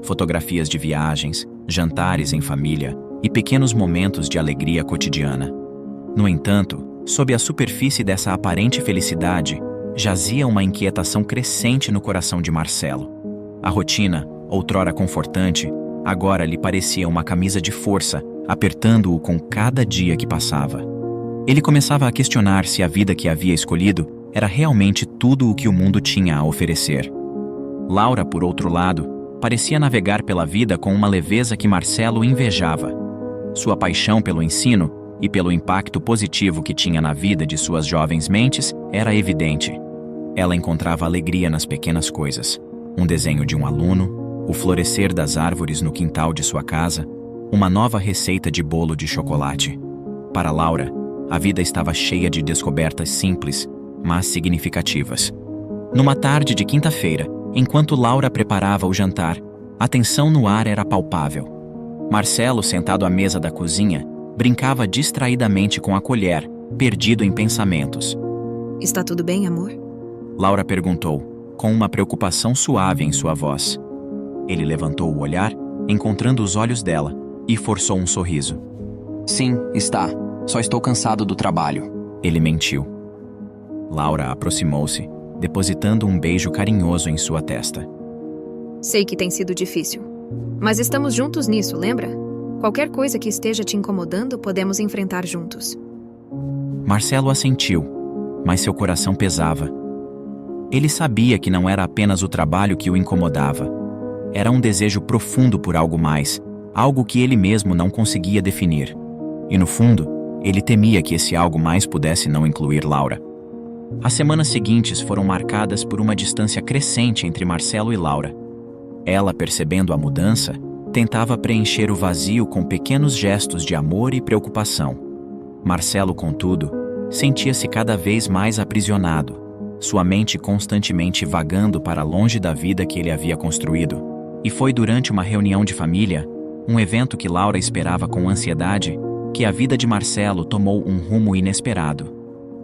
Fotografias de viagens, jantares em família e pequenos momentos de alegria cotidiana. No entanto, sob a superfície dessa aparente felicidade, jazia uma inquietação crescente no coração de Marcelo. A rotina, outrora confortante, agora lhe parecia uma camisa de força, apertando-o com cada dia que passava. Ele começava a questionar se a vida que havia escolhido era realmente tudo o que o mundo tinha a oferecer. Laura, por outro lado, parecia navegar pela vida com uma leveza que Marcelo invejava. Sua paixão pelo ensino e pelo impacto positivo que tinha na vida de suas jovens mentes era evidente. Ela encontrava alegria nas pequenas coisas: um desenho de um aluno, o florescer das árvores no quintal de sua casa, uma nova receita de bolo de chocolate. Para Laura, a vida estava cheia de descobertas simples, mas significativas. Numa tarde de quinta-feira, enquanto Laura preparava o jantar, a tensão no ar era palpável. Marcelo, sentado à mesa da cozinha, brincava distraidamente com a colher, perdido em pensamentos. Está tudo bem, amor? Laura perguntou, com uma preocupação suave em sua voz. Ele levantou o olhar, encontrando os olhos dela, e forçou um sorriso. Sim, está. Só estou cansado do trabalho. Ele mentiu. Laura aproximou-se, depositando um beijo carinhoso em sua testa. Sei que tem sido difícil, mas estamos juntos nisso, lembra? Qualquer coisa que esteja te incomodando, podemos enfrentar juntos. Marcelo assentiu, mas seu coração pesava. Ele sabia que não era apenas o trabalho que o incomodava. Era um desejo profundo por algo mais, algo que ele mesmo não conseguia definir. E no fundo, ele temia que esse algo mais pudesse não incluir Laura. As semanas seguintes foram marcadas por uma distância crescente entre Marcelo e Laura. Ela, percebendo a mudança, tentava preencher o vazio com pequenos gestos de amor e preocupação. Marcelo, contudo, sentia-se cada vez mais aprisionado, sua mente constantemente vagando para longe da vida que ele havia construído. E foi durante uma reunião de família, um evento que Laura esperava com ansiedade, que a vida de Marcelo tomou um rumo inesperado.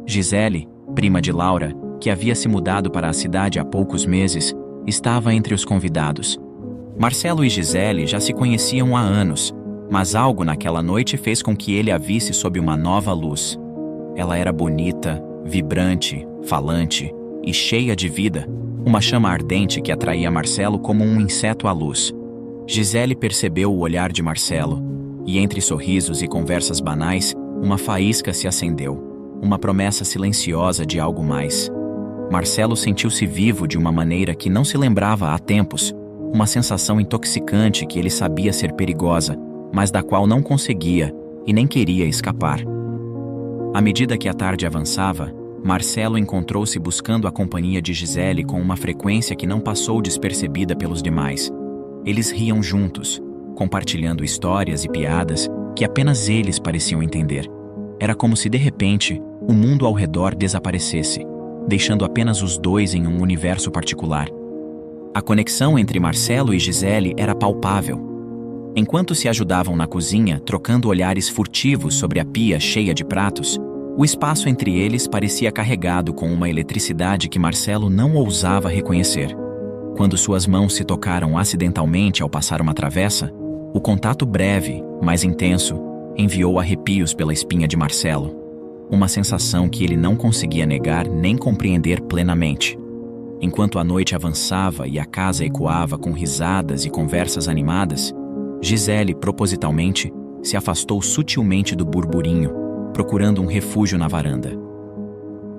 Gisele, prima de Laura, que havia se mudado para a cidade há poucos meses, estava entre os convidados. Marcelo e Gisele já se conheciam há anos, mas algo naquela noite fez com que ele a visse sob uma nova luz. Ela era bonita, vibrante, falante e cheia de vida, uma chama ardente que atraía Marcelo como um inseto à luz. Gisele percebeu o olhar de Marcelo, e entre sorrisos e conversas banais, uma faísca se acendeu, uma promessa silenciosa de algo mais. Marcelo sentiu-se vivo de uma maneira que não se lembrava há tempos, uma sensação intoxicante que ele sabia ser perigosa, mas da qual não conseguia e nem queria escapar. À medida que a tarde avançava, Marcelo encontrou-se buscando a companhia de Gisele com uma frequência que não passou despercebida pelos demais. Eles riam juntos, compartilhando histórias e piadas que apenas eles pareciam entender. Era como se, de repente, o mundo ao redor desaparecesse, deixando apenas os dois em um universo particular. A conexão entre Marcelo e Gisele era palpável. Enquanto se ajudavam na cozinha, trocando olhares furtivos sobre a pia cheia de pratos, o espaço entre eles parecia carregado com uma eletricidade que Marcelo não ousava reconhecer. Quando suas mãos se tocaram acidentalmente ao passar uma travessa, o contato breve, mas intenso, enviou arrepios pela espinha de Marcelo. Uma sensação que ele não conseguia negar nem compreender plenamente. Enquanto a noite avançava e a casa ecoava com risadas e conversas animadas, Gisele, propositalmente, se afastou sutilmente do burburinho, procurando um refúgio na varanda.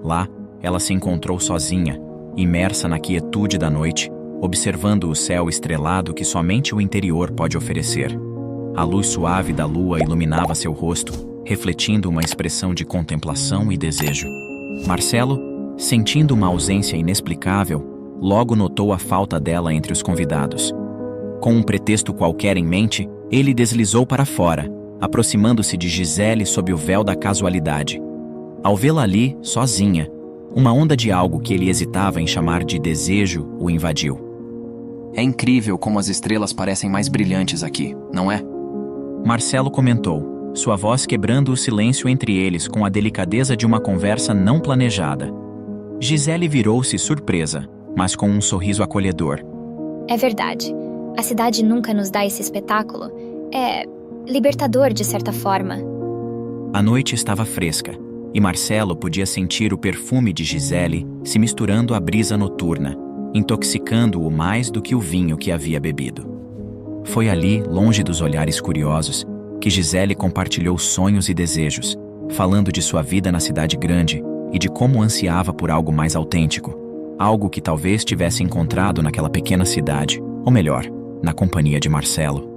Lá, ela se encontrou sozinha, imersa na quietude da noite, observando o céu estrelado que somente o interior pode oferecer. A luz suave da lua iluminava seu rosto, refletindo uma expressão de contemplação e desejo. Marcelo, sentindo uma ausência inexplicável, logo notou a falta dela entre os convidados. Com um pretexto qualquer em mente, ele deslizou para fora, aproximando-se de Gisele sob o véu da casualidade. Ao vê-la ali, sozinha, uma onda de algo que ele hesitava em chamar de desejo o invadiu. É incrível como as estrelas parecem mais brilhantes aqui, não é? Marcelo comentou, sua voz quebrando o silêncio entre eles com a delicadeza de uma conversa não planejada. Gisele virou-se surpresa, mas com um sorriso acolhedor. É verdade. A cidade nunca nos dá esse espetáculo. É libertador de certa forma. A noite estava fresca, e Marcelo podia sentir o perfume de Gisele se misturando à brisa noturna, intoxicando-o mais do que o vinho que havia bebido. Foi ali, longe dos olhares curiosos, que Gisele compartilhou sonhos e desejos, falando de sua vida na cidade grande e de como ansiava por algo mais autêntico, algo que talvez tivesse encontrado naquela pequena cidade, ou melhor, na companhia de Marcelo.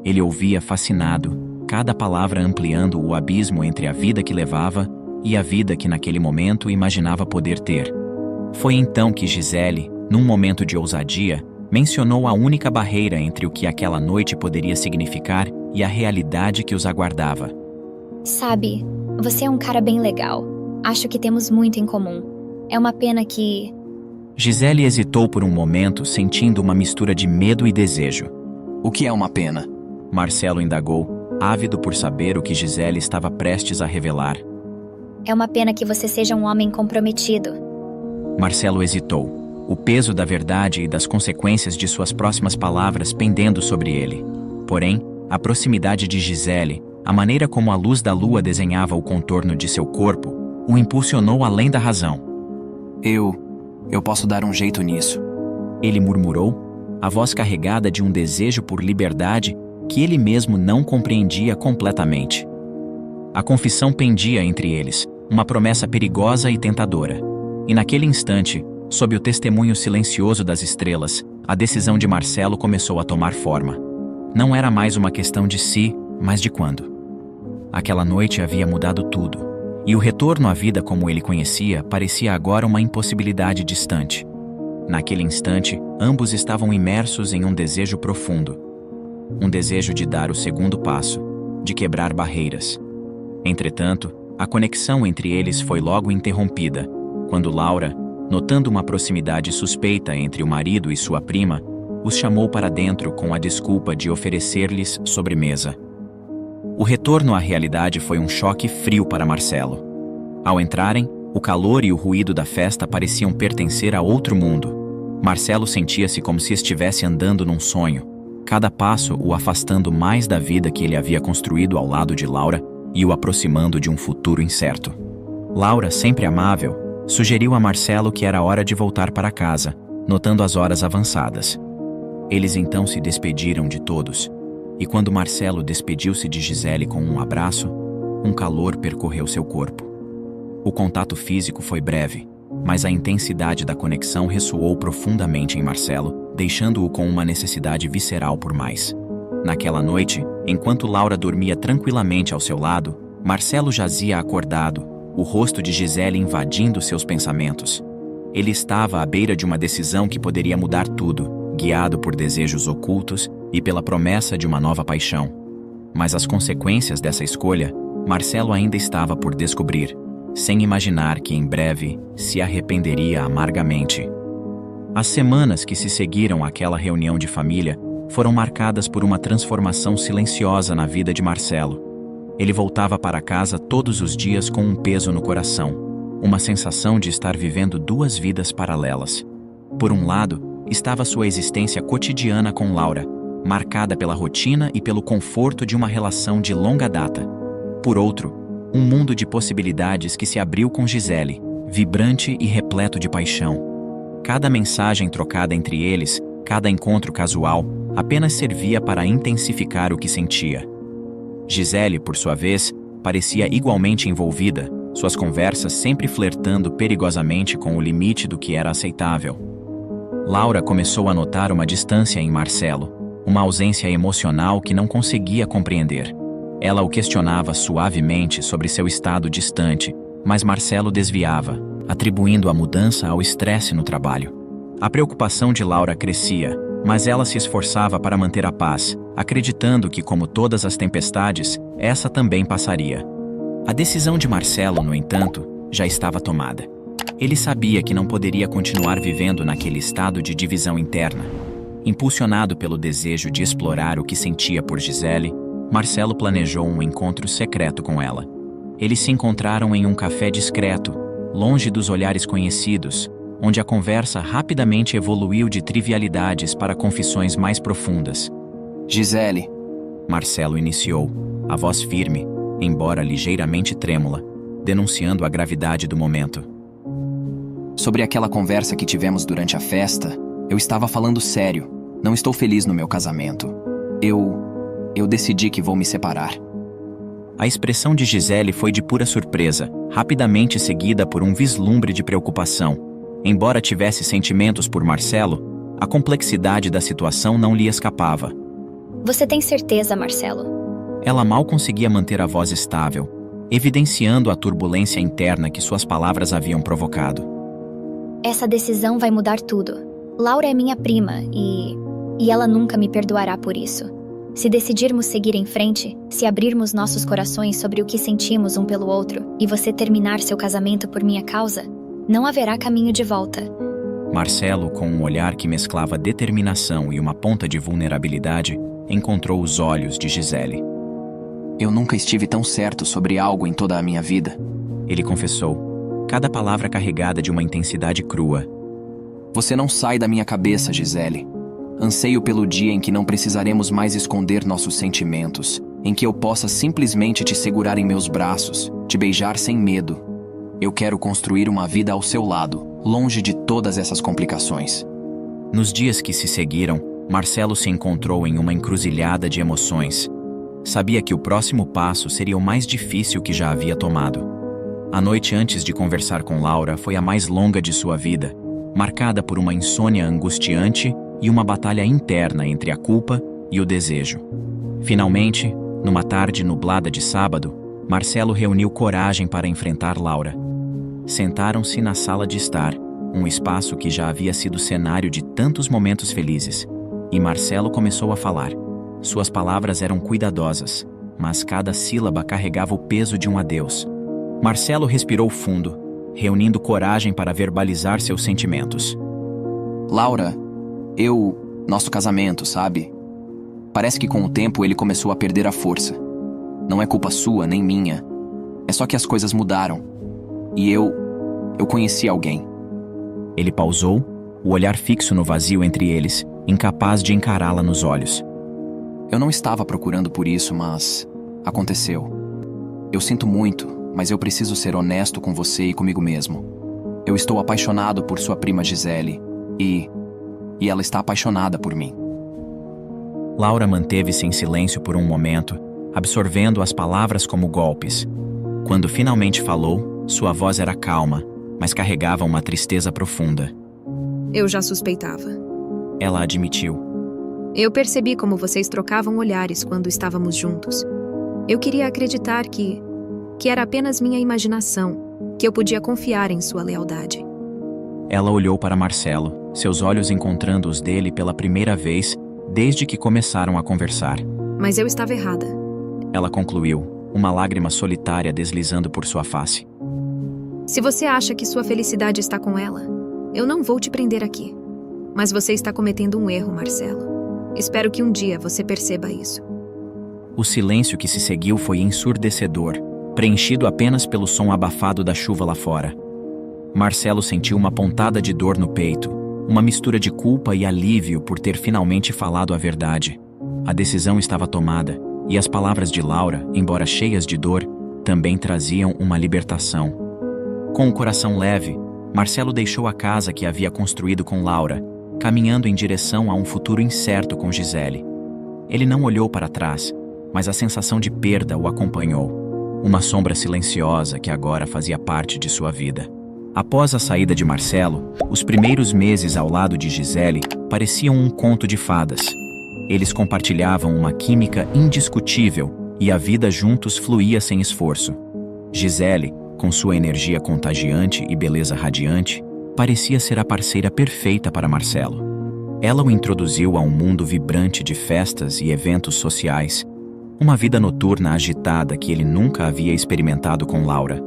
Ele ouvia fascinado, cada palavra ampliando o abismo entre a vida que levava e a vida que naquele momento imaginava poder ter. Foi então que Gisele, num momento de ousadia, mencionou a única barreira entre o que aquela noite poderia significar e a realidade que os aguardava. Sabe, você é um cara bem legal. Acho que temos muito em comum. É uma pena que... Gisele hesitou por um momento, sentindo uma mistura de medo e desejo. O que é uma pena? Marcelo indagou, ávido por saber o que Gisele estava prestes a revelar. É uma pena que você seja um homem comprometido. Marcelo hesitou, o peso da verdade e das consequências de suas próximas palavras pendendo sobre ele. Porém, a proximidade de Gisele, a maneira como a luz da lua desenhava o contorno de seu corpo, o impulsionou além da razão. Eu posso dar um jeito nisso. Ele murmurou, a voz carregada de um desejo por liberdade que ele mesmo não compreendia completamente. A confissão pendia entre eles, uma promessa perigosa e tentadora. E naquele instante, sob o testemunho silencioso das estrelas, a decisão de Marcelo começou a tomar forma. Não era mais uma questão de se, mas de quando. Aquela noite havia mudado tudo. E o retorno à vida como ele conhecia parecia agora uma impossibilidade distante. Naquele instante, ambos estavam imersos em um desejo profundo. Um desejo de dar o segundo passo, de quebrar barreiras. Entretanto, a conexão entre eles foi logo interrompida, quando Laura, notando uma proximidade suspeita entre o marido e sua prima, os chamou para dentro com a desculpa de oferecer-lhes sobremesa. O retorno à realidade foi um choque frio para Marcelo. Ao entrarem, o calor e o ruído da festa pareciam pertencer a outro mundo. Marcelo sentia-se como se estivesse andando num sonho, cada passo o afastando mais da vida que ele havia construído ao lado de Laura e o aproximando de um futuro incerto. Laura, sempre amável, sugeriu a Marcelo que era hora de voltar para casa, notando as horas avançadas. Eles então se despediram de todos, e quando Marcelo despediu-se de Gisele com um abraço, um calor percorreu seu corpo. O contato físico foi breve, mas a intensidade da conexão ressoou profundamente em Marcelo, deixando-o com uma necessidade visceral por mais. Naquela noite, enquanto Laura dormia tranquilamente ao seu lado, Marcelo jazia acordado, o rosto de Gisele invadindo seus pensamentos. Ele estava à beira de uma decisão que poderia mudar tudo, guiado por desejos ocultos e pela promessa de uma nova paixão. Mas as consequências dessa escolha, Marcelo ainda estava por descobrir, sem imaginar que em breve se arrependeria amargamente. As semanas que se seguiram àquela reunião de família foram marcadas por uma transformação silenciosa na vida de Marcelo. Ele voltava para casa todos os dias com um peso no coração, uma sensação de estar vivendo duas vidas paralelas. Por um lado, estava sua existência cotidiana com Laura, marcada pela rotina e pelo conforto de uma relação de longa data. Por outro, um mundo de possibilidades que se abriu com Gisele, vibrante e repleto de paixão. Cada mensagem trocada entre eles, cada encontro casual, apenas servia para intensificar o que sentia. Gisele, por sua vez, parecia igualmente envolvida, suas conversas sempre flertando perigosamente com o limite do que era aceitável. Laura começou a notar uma distância em Marcelo, uma ausência emocional que não conseguia compreender. Ela o questionava suavemente sobre seu estado distante, mas Marcelo desviava, atribuindo a mudança ao estresse no trabalho. A preocupação de Laura crescia, mas ela se esforçava para manter a paz, acreditando que, como todas as tempestades, essa também passaria. A decisão de Marcelo, no entanto, já estava tomada. Ele sabia que não poderia continuar vivendo naquele estado de divisão interna. Impulsionado pelo desejo de explorar o que sentia por Gisele, Marcelo planejou um encontro secreto com ela. Eles se encontraram em um café discreto, longe dos olhares conhecidos, onde a conversa rapidamente evoluiu de trivialidades para confissões mais profundas. Gisele, Marcelo iniciou, a voz firme, embora ligeiramente trêmula, denunciando a gravidade do momento. sobre aquela conversa que tivemos durante a festa, eu estava falando sério. Não estou feliz no meu casamento. Eu decidi que vou me separar. A expressão de Gisele foi de pura surpresa, rapidamente seguida por um vislumbre de preocupação. Embora tivesse sentimentos por Marcelo, a complexidade da situação não lhe escapava. Você tem certeza, Marcelo? Ela mal conseguia manter a voz estável, evidenciando a turbulência interna que suas palavras haviam provocado. Essa decisão vai mudar tudo. Laura é minha prima e ela nunca me perdoará por isso. Se decidirmos seguir em frente, se abrirmos nossos corações sobre o que sentimos um pelo outro e você terminar seu casamento por minha causa, não haverá caminho de volta. Marcelo, com um olhar que mesclava determinação e uma ponta de vulnerabilidade, encontrou os olhos de Gisele. Eu nunca estive tão certo sobre algo em toda a minha vida. Ele confessou, cada palavra carregada de uma intensidade crua. Você não sai da minha cabeça, Gisele. Anseio pelo dia em que não precisaremos mais esconder nossos sentimentos, em que eu possa simplesmente te segurar em meus braços, te beijar sem medo. Eu quero construir uma vida ao seu lado, longe de todas essas complicações. Nos dias que se seguiram, Marcelo se encontrou em uma encruzilhada de emoções. Sabia que o próximo passo seria o mais difícil que já havia tomado. A noite antes de conversar com Laura foi a mais longa de sua vida, marcada por uma insônia angustiante e uma batalha interna entre a culpa e o desejo. Finalmente, numa tarde nublada de sábado, Marcelo reuniu coragem para enfrentar Laura. Sentaram-se na sala de estar, um espaço que já havia sido cenário de tantos momentos felizes, e Marcelo começou a falar. Suas palavras eram cuidadosas, mas cada sílaba carregava o peso de um adeus. Marcelo respirou fundo, reunindo coragem para verbalizar seus sentimentos. Laura, nosso casamento, sabe? Parece que com o tempo ele começou a perder a força. Não é culpa sua, nem minha. É só que as coisas mudaram. E eu conheci alguém. Ele pausou, o olhar fixo no vazio entre eles, incapaz de encará-la nos olhos. Eu não estava procurando por isso, mas aconteceu. Eu sinto muito, mas eu preciso ser honesto com você e comigo mesmo. Eu estou apaixonado por sua prima Gisele e ela está apaixonada por mim. Laura manteve-se em silêncio por um momento, absorvendo as palavras como golpes. Quando finalmente falou, sua voz era calma, mas carregava uma tristeza profunda. Eu já suspeitava. Ela admitiu. Eu percebi como vocês trocavam olhares quando estávamos juntos. Eu queria acreditar que era apenas minha imaginação, que eu podia confiar em sua lealdade. Ela olhou para Marcelo, seus olhos encontrando os dele pela primeira vez desde que começaram a conversar. Mas eu estava errada. Ela concluiu, uma lágrima solitária deslizando por sua face. Se você acha que sua felicidade está com ela, eu não vou te prender aqui. Mas você está cometendo um erro, Marcelo. Espero que um dia você perceba isso. O silêncio que se seguiu foi ensurdecedor, preenchido apenas pelo som abafado da chuva lá fora. Marcelo sentiu uma pontada de dor no peito, uma mistura de culpa e alívio por ter finalmente falado a verdade. A decisão estava tomada, e as palavras de Laura, embora cheias de dor, também traziam uma libertação. Com o coração leve, Marcelo deixou a casa que havia construído com Laura, caminhando em direção a um futuro incerto com Gisele. Ele não olhou para trás, mas a sensação de perda o acompanhou, uma sombra silenciosa que agora fazia parte de sua vida. Após a saída de Marcelo, os primeiros meses ao lado de Gisele pareciam um conto de fadas. Eles compartilhavam uma química indiscutível e a vida juntos fluía sem esforço. Gisele, com sua energia contagiante e beleza radiante, parecia ser a parceira perfeita para Marcelo. Ela o introduziu a um mundo vibrante de festas e eventos sociais, uma vida noturna agitada que ele nunca havia experimentado com Laura.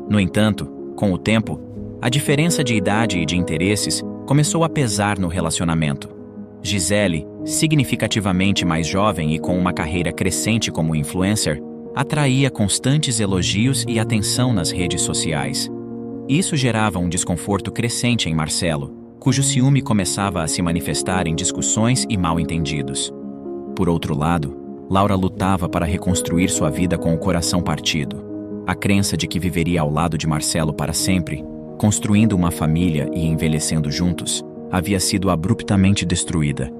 No entanto, com o tempo, a diferença de idade e de interesses começou a pesar no relacionamento. Gisele, significativamente mais jovem e com uma carreira crescente como influencer, atraía constantes elogios e atenção nas redes sociais. Isso gerava um desconforto crescente em Marcelo, cujo ciúme começava a se manifestar em discussões e mal-entendidos. Por outro lado, Laura lutava para reconstruir sua vida com o coração partido. A crença de que viveria ao lado de Marcelo para sempre, construindo uma família e envelhecendo juntos, havia sido abruptamente destruída.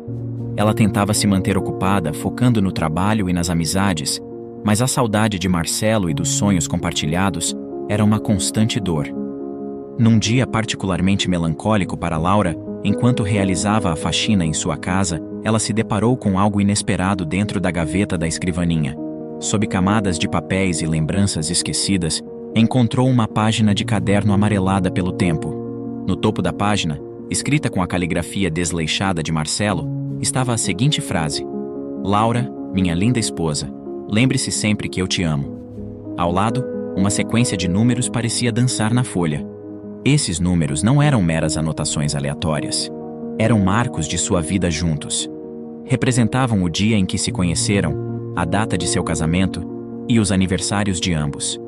Ela tentava se manter ocupada, focando no trabalho e nas amizades, mas a saudade de Marcelo e dos sonhos compartilhados era uma constante dor. Num dia particularmente melancólico para Laura, enquanto realizava a faxina em sua casa, ela se deparou com algo inesperado dentro da gaveta da escrivaninha. Sob camadas de papéis e lembranças esquecidas, encontrou uma página de caderno amarelada pelo tempo. No topo da página, escrita com a caligrafia desleixada de Marcelo, estava a seguinte frase: Laura, minha linda esposa, lembre-se sempre que eu te amo. Ao lado, uma sequência de números parecia dançar na folha. Esses números não eram meras anotações aleatórias. Eram marcos de sua vida juntos. Representavam o dia em que se conheceram, a data de seu casamento e os aniversários de ambos.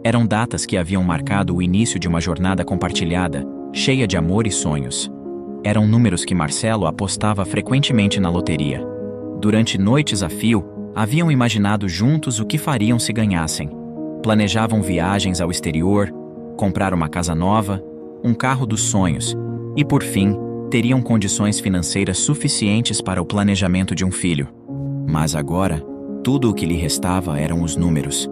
Eram datas que haviam marcado o início de uma jornada compartilhada, cheia de amor e sonhos. Eram números que Marcelo apostava frequentemente na loteria. Durante noites a fio, haviam imaginado juntos o que fariam se ganhassem. Planejavam viagens ao exterior, comprar uma casa nova, um carro dos sonhos e, por fim, teriam condições financeiras suficientes para o planejamento de um filho. Mas agora, tudo o que lhe restava eram os números.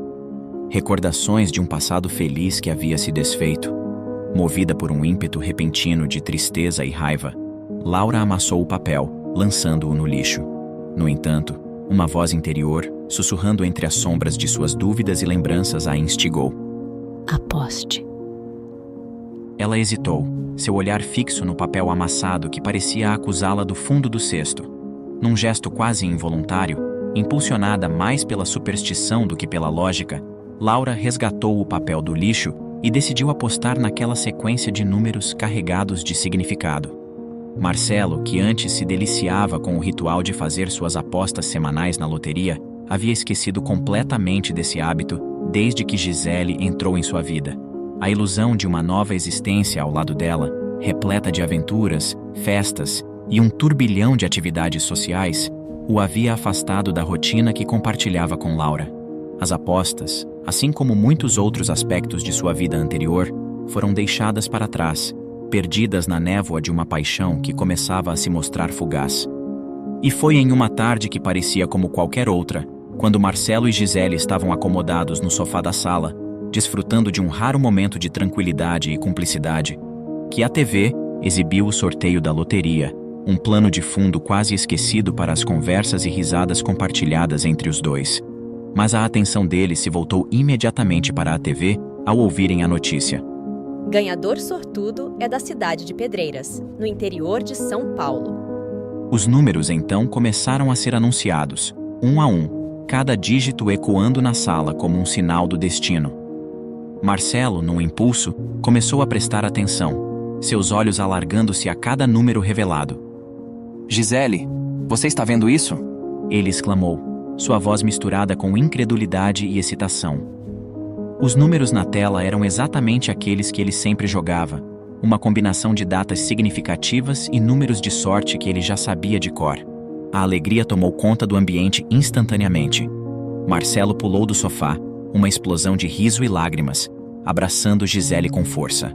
Recordações de um passado feliz que havia se desfeito. Movida por um ímpeto repentino de tristeza e raiva, Laura amassou o papel, lançando-o no lixo. No entanto, uma voz interior, sussurrando entre as sombras de suas dúvidas e lembranças, a instigou. Aposte. Ela hesitou, seu olhar fixo no papel amassado que parecia acusá-la do fundo do cesto. Num gesto quase involuntário, impulsionada mais pela superstição do que pela lógica, Laura resgatou o papel do lixo e decidiu apostar naquela sequência de números carregados de significado. Marcelo, que antes se deliciava com o ritual de fazer suas apostas semanais na loteria, havia esquecido completamente desse hábito desde que Gisele entrou em sua vida. A ilusão de uma nova existência ao lado dela, repleta de aventuras, festas e um turbilhão de atividades sociais, o havia afastado da rotina que compartilhava com Laura. As apostas, assim como muitos outros aspectos de sua vida anterior, foram deixadas para trás, perdidas na névoa de uma paixão que começava a se mostrar fugaz. E foi em uma tarde que parecia como qualquer outra, quando Marcelo e Gisele estavam acomodados no sofá da sala, desfrutando de um raro momento de tranquilidade e cumplicidade, que a TV exibiu o sorteio da loteria, um plano de fundo quase esquecido para as conversas e risadas compartilhadas entre os dois. Mas a atenção deles se voltou imediatamente para a TV ao ouvirem a notícia. Ganhador sortudo é da cidade de Pedreiras, no interior de São Paulo. Os números então começaram a ser anunciados, um a um, cada dígito ecoando na sala como um sinal do destino. Marcelo, num impulso, começou a prestar atenção, seus olhos alargando-se a cada número revelado. Gisele, você está vendo isso? Ele exclamou, sua voz misturada com incredulidade e excitação. Os números na tela eram exatamente aqueles que ele sempre jogava, uma combinação de datas significativas e números de sorte que ele já sabia de cor. A alegria tomou conta do ambiente instantaneamente. Marcelo pulou do sofá, uma explosão de riso e lágrimas, abraçando Gisele com força.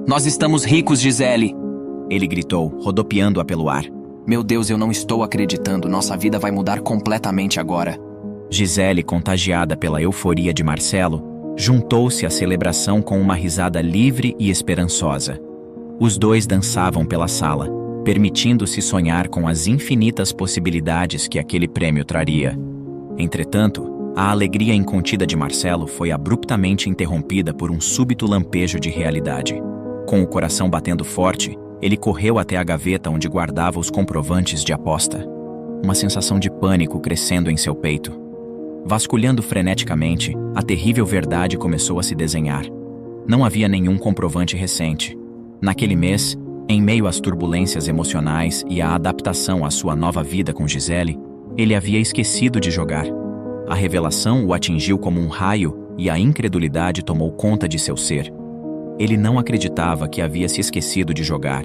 Nós estamos ricos, Gisele! Ele gritou, rodopiando-a pelo ar. Meu Deus, eu não estou acreditando, nossa vida vai mudar completamente agora. Gisele, contagiada pela euforia de Marcelo, juntou-se à celebração com uma risada livre e esperançosa. Os dois dançavam pela sala, permitindo-se sonhar com as infinitas possibilidades que aquele prêmio traria. Entretanto, a alegria incontida de Marcelo foi abruptamente interrompida por um súbito lampejo de realidade. Com o coração batendo forte, ele correu até a gaveta onde guardava os comprovantes de aposta. Uma sensação de pânico crescendo em seu peito. Vasculhando freneticamente, a terrível verdade começou a se desenhar. Não havia nenhum comprovante recente. Naquele mês, em meio às turbulências emocionais e à adaptação à sua nova vida com Gisele, ele havia esquecido de jogar. A revelação o atingiu como um raio e a incredulidade tomou conta de seu ser. Ele não acreditava que havia se esquecido de jogar.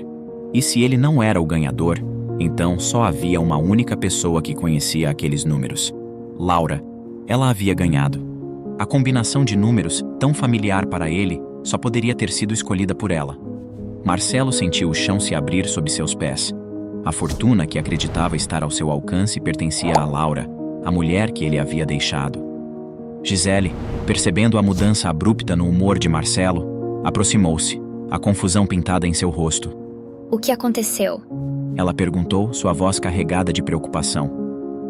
E se ele não era o ganhador, então só havia uma única pessoa que conhecia aqueles números. Laura. Ela havia ganhado. A combinação de números, tão familiar para ele, só poderia ter sido escolhida por ela. Marcelo sentiu o chão se abrir sob seus pés. A fortuna que acreditava estar ao seu alcance pertencia a Laura, a mulher que ele havia deixado. Gisele, percebendo a mudança abrupta no humor de Marcelo, aproximou-se, a confusão pintada em seu rosto. O que aconteceu? Ela perguntou, sua voz carregada de preocupação.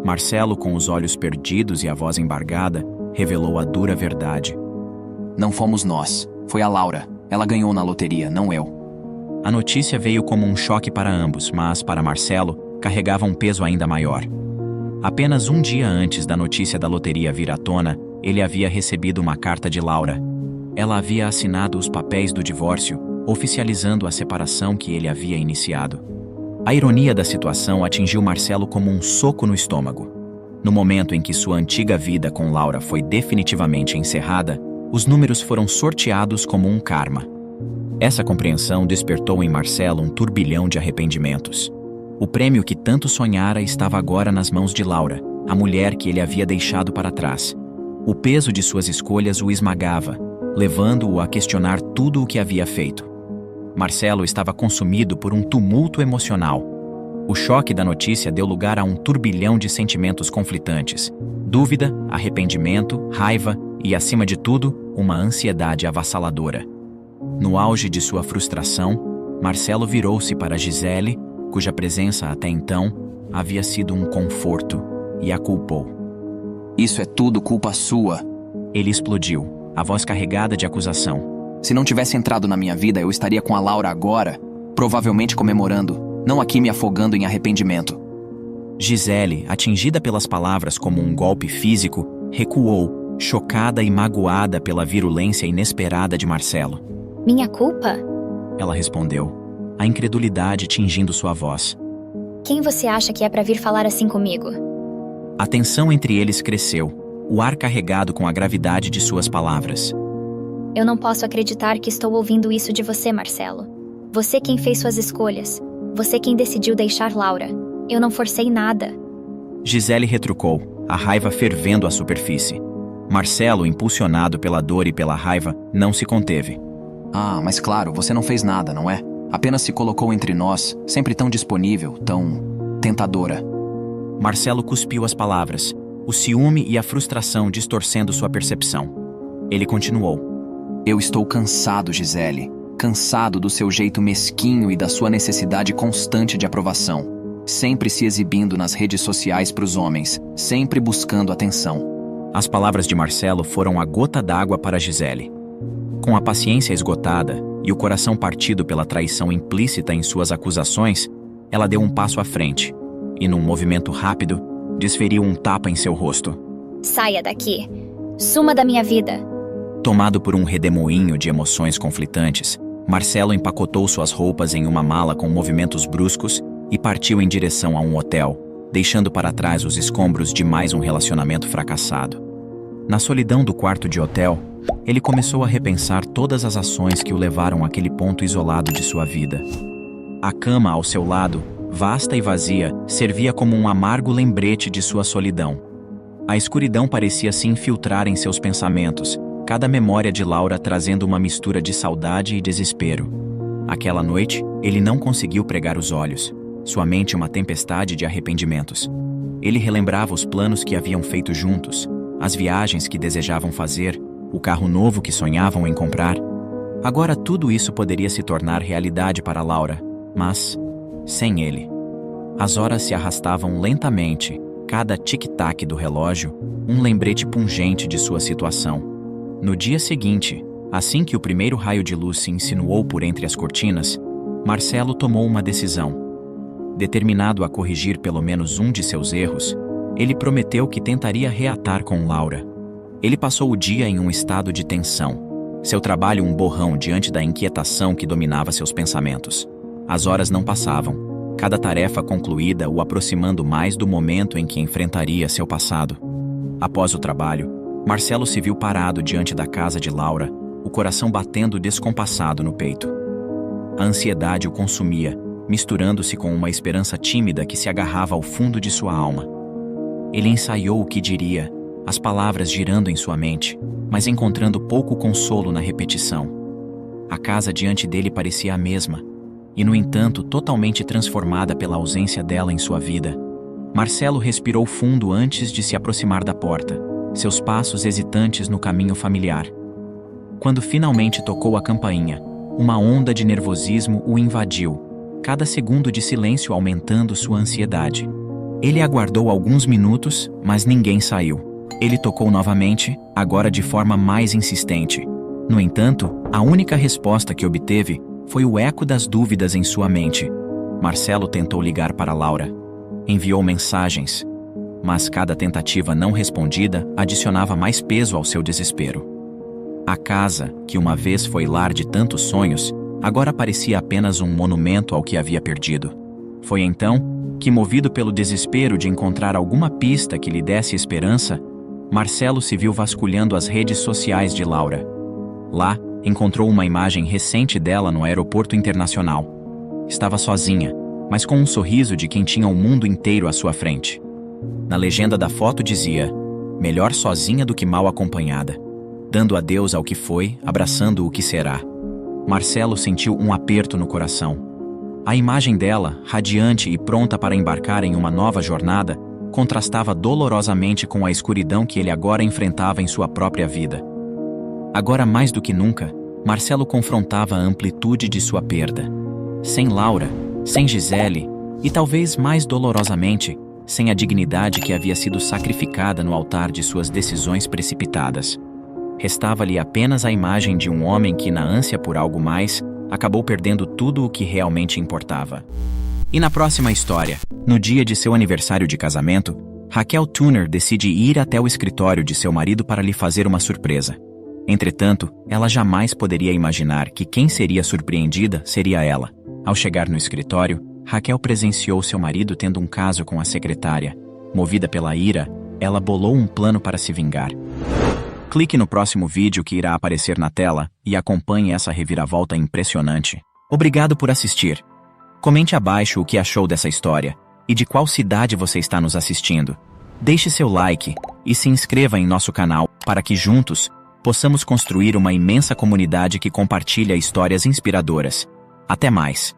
Marcelo, com os olhos perdidos e a voz embargada, revelou a dura verdade. Não fomos nós. Foi a Laura. Ela ganhou na loteria, não eu. A notícia veio como um choque para ambos, mas, para Marcelo, carregava um peso ainda maior. Apenas um dia antes da notícia da loteria vir à tona, ele havia recebido uma carta de Laura. Ela havia assinado os papéis do divórcio, oficializando a separação que ele havia iniciado. A ironia da situação atingiu Marcelo como um soco no estômago. No momento em que sua antiga vida com Laura foi definitivamente encerrada, os números foram sorteados como um karma. Essa compreensão despertou em Marcelo um turbilhão de arrependimentos. O prêmio que tanto sonhara estava agora nas mãos de Laura, a mulher que ele havia deixado para trás. O peso de suas escolhas o esmagava, levando-o a questionar tudo o que havia feito. Marcelo estava consumido por um tumulto emocional. O choque da notícia deu lugar a um turbilhão de sentimentos conflitantes: dúvida, arrependimento, raiva e, acima de tudo, uma ansiedade avassaladora. No auge de sua frustração, Marcelo virou-se para Gisele, cuja presença até então havia sido um conforto, e a culpou. Isso é tudo culpa sua. Ele explodiu, a voz carregada de acusação. Se não tivesse entrado na minha vida, eu estaria com a Laura agora, provavelmente comemorando, não aqui me afogando em arrependimento. Gisele, atingida pelas palavras como um golpe físico, recuou, chocada e magoada pela virulência inesperada de Marcelo. Minha culpa? Ela respondeu, a incredulidade tingindo sua voz. Quem você acha que é para vir falar assim comigo? A tensão entre eles cresceu, o ar carregado com a gravidade de suas palavras. Eu não posso acreditar que estou ouvindo isso de você, Marcelo. Você quem fez suas escolhas. Você quem decidiu deixar Laura. Eu não forcei nada. Gisele retrucou, a raiva fervendo à superfície. Marcelo, impulsionado pela dor e pela raiva, não se conteve. Ah, mas claro, você não fez nada, não é? Apenas se colocou entre nós, sempre tão disponível, tão tentadora. Marcelo cuspiu as palavras, o ciúme e a frustração distorcendo sua percepção. Ele continuou. Eu estou cansado, Gisele. Cansado do seu jeito mesquinho e da sua necessidade constante de aprovação. Sempre se exibindo nas redes sociais para os homens, sempre buscando atenção. As palavras de Marcelo foram a gota d'água para Gisele. Com a paciência esgotada e o coração partido pela traição implícita em suas acusações, ela deu um passo à frente e, num movimento rápido, desferiu um tapa em seu rosto. Saia daqui. Suma da minha vida. Tomado por um redemoinho de emoções conflitantes, Marcelo empacotou suas roupas em uma mala com movimentos bruscos e partiu em direção a um hotel, deixando para trás os escombros de mais um relacionamento fracassado. Na solidão do quarto de hotel, ele começou a repensar todas as ações que o levaram àquele ponto isolado de sua vida. A cama ao seu lado, vasta e vazia, servia como um amargo lembrete de sua solidão. A escuridão parecia se infiltrar em seus pensamentos, cada memória de Laura trazendo uma mistura de saudade e desespero. Aquela noite, ele não conseguiu pregar os olhos, sua mente uma tempestade de arrependimentos. Ele relembrava os planos que haviam feito juntos, as viagens que desejavam fazer, o carro novo que sonhavam em comprar. Agora tudo isso poderia se tornar realidade para Laura, mas sem ele. As horas se arrastavam lentamente, cada tic-tac do relógio, um lembrete pungente de sua situação. No dia seguinte, assim que o primeiro raio de luz se insinuou por entre as cortinas, Marcelo tomou uma decisão. Determinado a corrigir pelo menos um de seus erros, ele prometeu que tentaria reatar com Laura. Ele passou o dia em um estado de tensão. Seu trabalho um borrão diante da inquietação que dominava seus pensamentos. As horas não passavam, cada tarefa concluída o aproximando mais do momento em que enfrentaria seu passado. Após o trabalho, Marcelo se viu parado diante da casa de Laura, o coração batendo descompassado no peito. A ansiedade o consumia, misturando-se com uma esperança tímida que se agarrava ao fundo de sua alma. Ele ensaiou o que diria, as palavras girando em sua mente, mas encontrando pouco consolo na repetição. A casa diante dele parecia a mesma, e no entanto totalmente transformada pela ausência dela em sua vida. Marcelo respirou fundo antes de se aproximar da porta, seus passos hesitantes no caminho familiar. Quando finalmente tocou a campainha, uma onda de nervosismo o invadiu, cada segundo de silêncio aumentando sua ansiedade. Ele aguardou alguns minutos, mas ninguém saiu. Ele tocou novamente, agora de forma mais insistente. No entanto, a única resposta que obteve foi o eco das dúvidas em sua mente. Marcelo tentou ligar para Laura. Enviou mensagens, mas cada tentativa não respondida adicionava mais peso ao seu desespero. A casa, que uma vez foi lar de tantos sonhos, agora parecia apenas um monumento ao que havia perdido. Foi então que, movido pelo desespero de encontrar alguma pista que lhe desse esperança, Marcelo se viu vasculhando as redes sociais de Laura. Lá, encontrou uma imagem recente dela no aeroporto internacional. Estava sozinha, mas com um sorriso de quem tinha o mundo inteiro à sua frente. Na legenda da foto dizia: "Melhor sozinha do que mal acompanhada", dando adeus ao que foi, abraçando o que será. Marcelo sentiu um aperto no coração. A imagem dela, radiante e pronta para embarcar em uma nova jornada, contrastava dolorosamente com a escuridão que ele agora enfrentava em sua própria vida. Agora mais do que nunca, Marcelo confrontava a amplitude de sua perda. Sem Laura, sem Gisele, e talvez mais dolorosamente, sem a dignidade que havia sido sacrificada no altar de suas decisões precipitadas. Restava-lhe apenas a imagem de um homem que, na ânsia por algo mais, acabou perdendo tudo o que realmente importava. E na próxima história, no dia de seu aniversário de casamento, Raquel Turner decide ir até o escritório de seu marido para lhe fazer uma surpresa. Entretanto, ela jamais poderia imaginar que quem seria surpreendida seria ela. Ao chegar no escritório, Raquel presenciou seu marido tendo um caso com a secretária. Movida pela ira, ela bolou um plano para se vingar. Clique no próximo vídeo que irá aparecer na tela e acompanhe essa reviravolta impressionante. Obrigado por assistir. Comente abaixo o que achou dessa história e de qual cidade você está nos assistindo. Deixe seu like e se inscreva em nosso canal para que juntos possamos construir uma imensa comunidade que compartilha histórias inspiradoras. Até mais!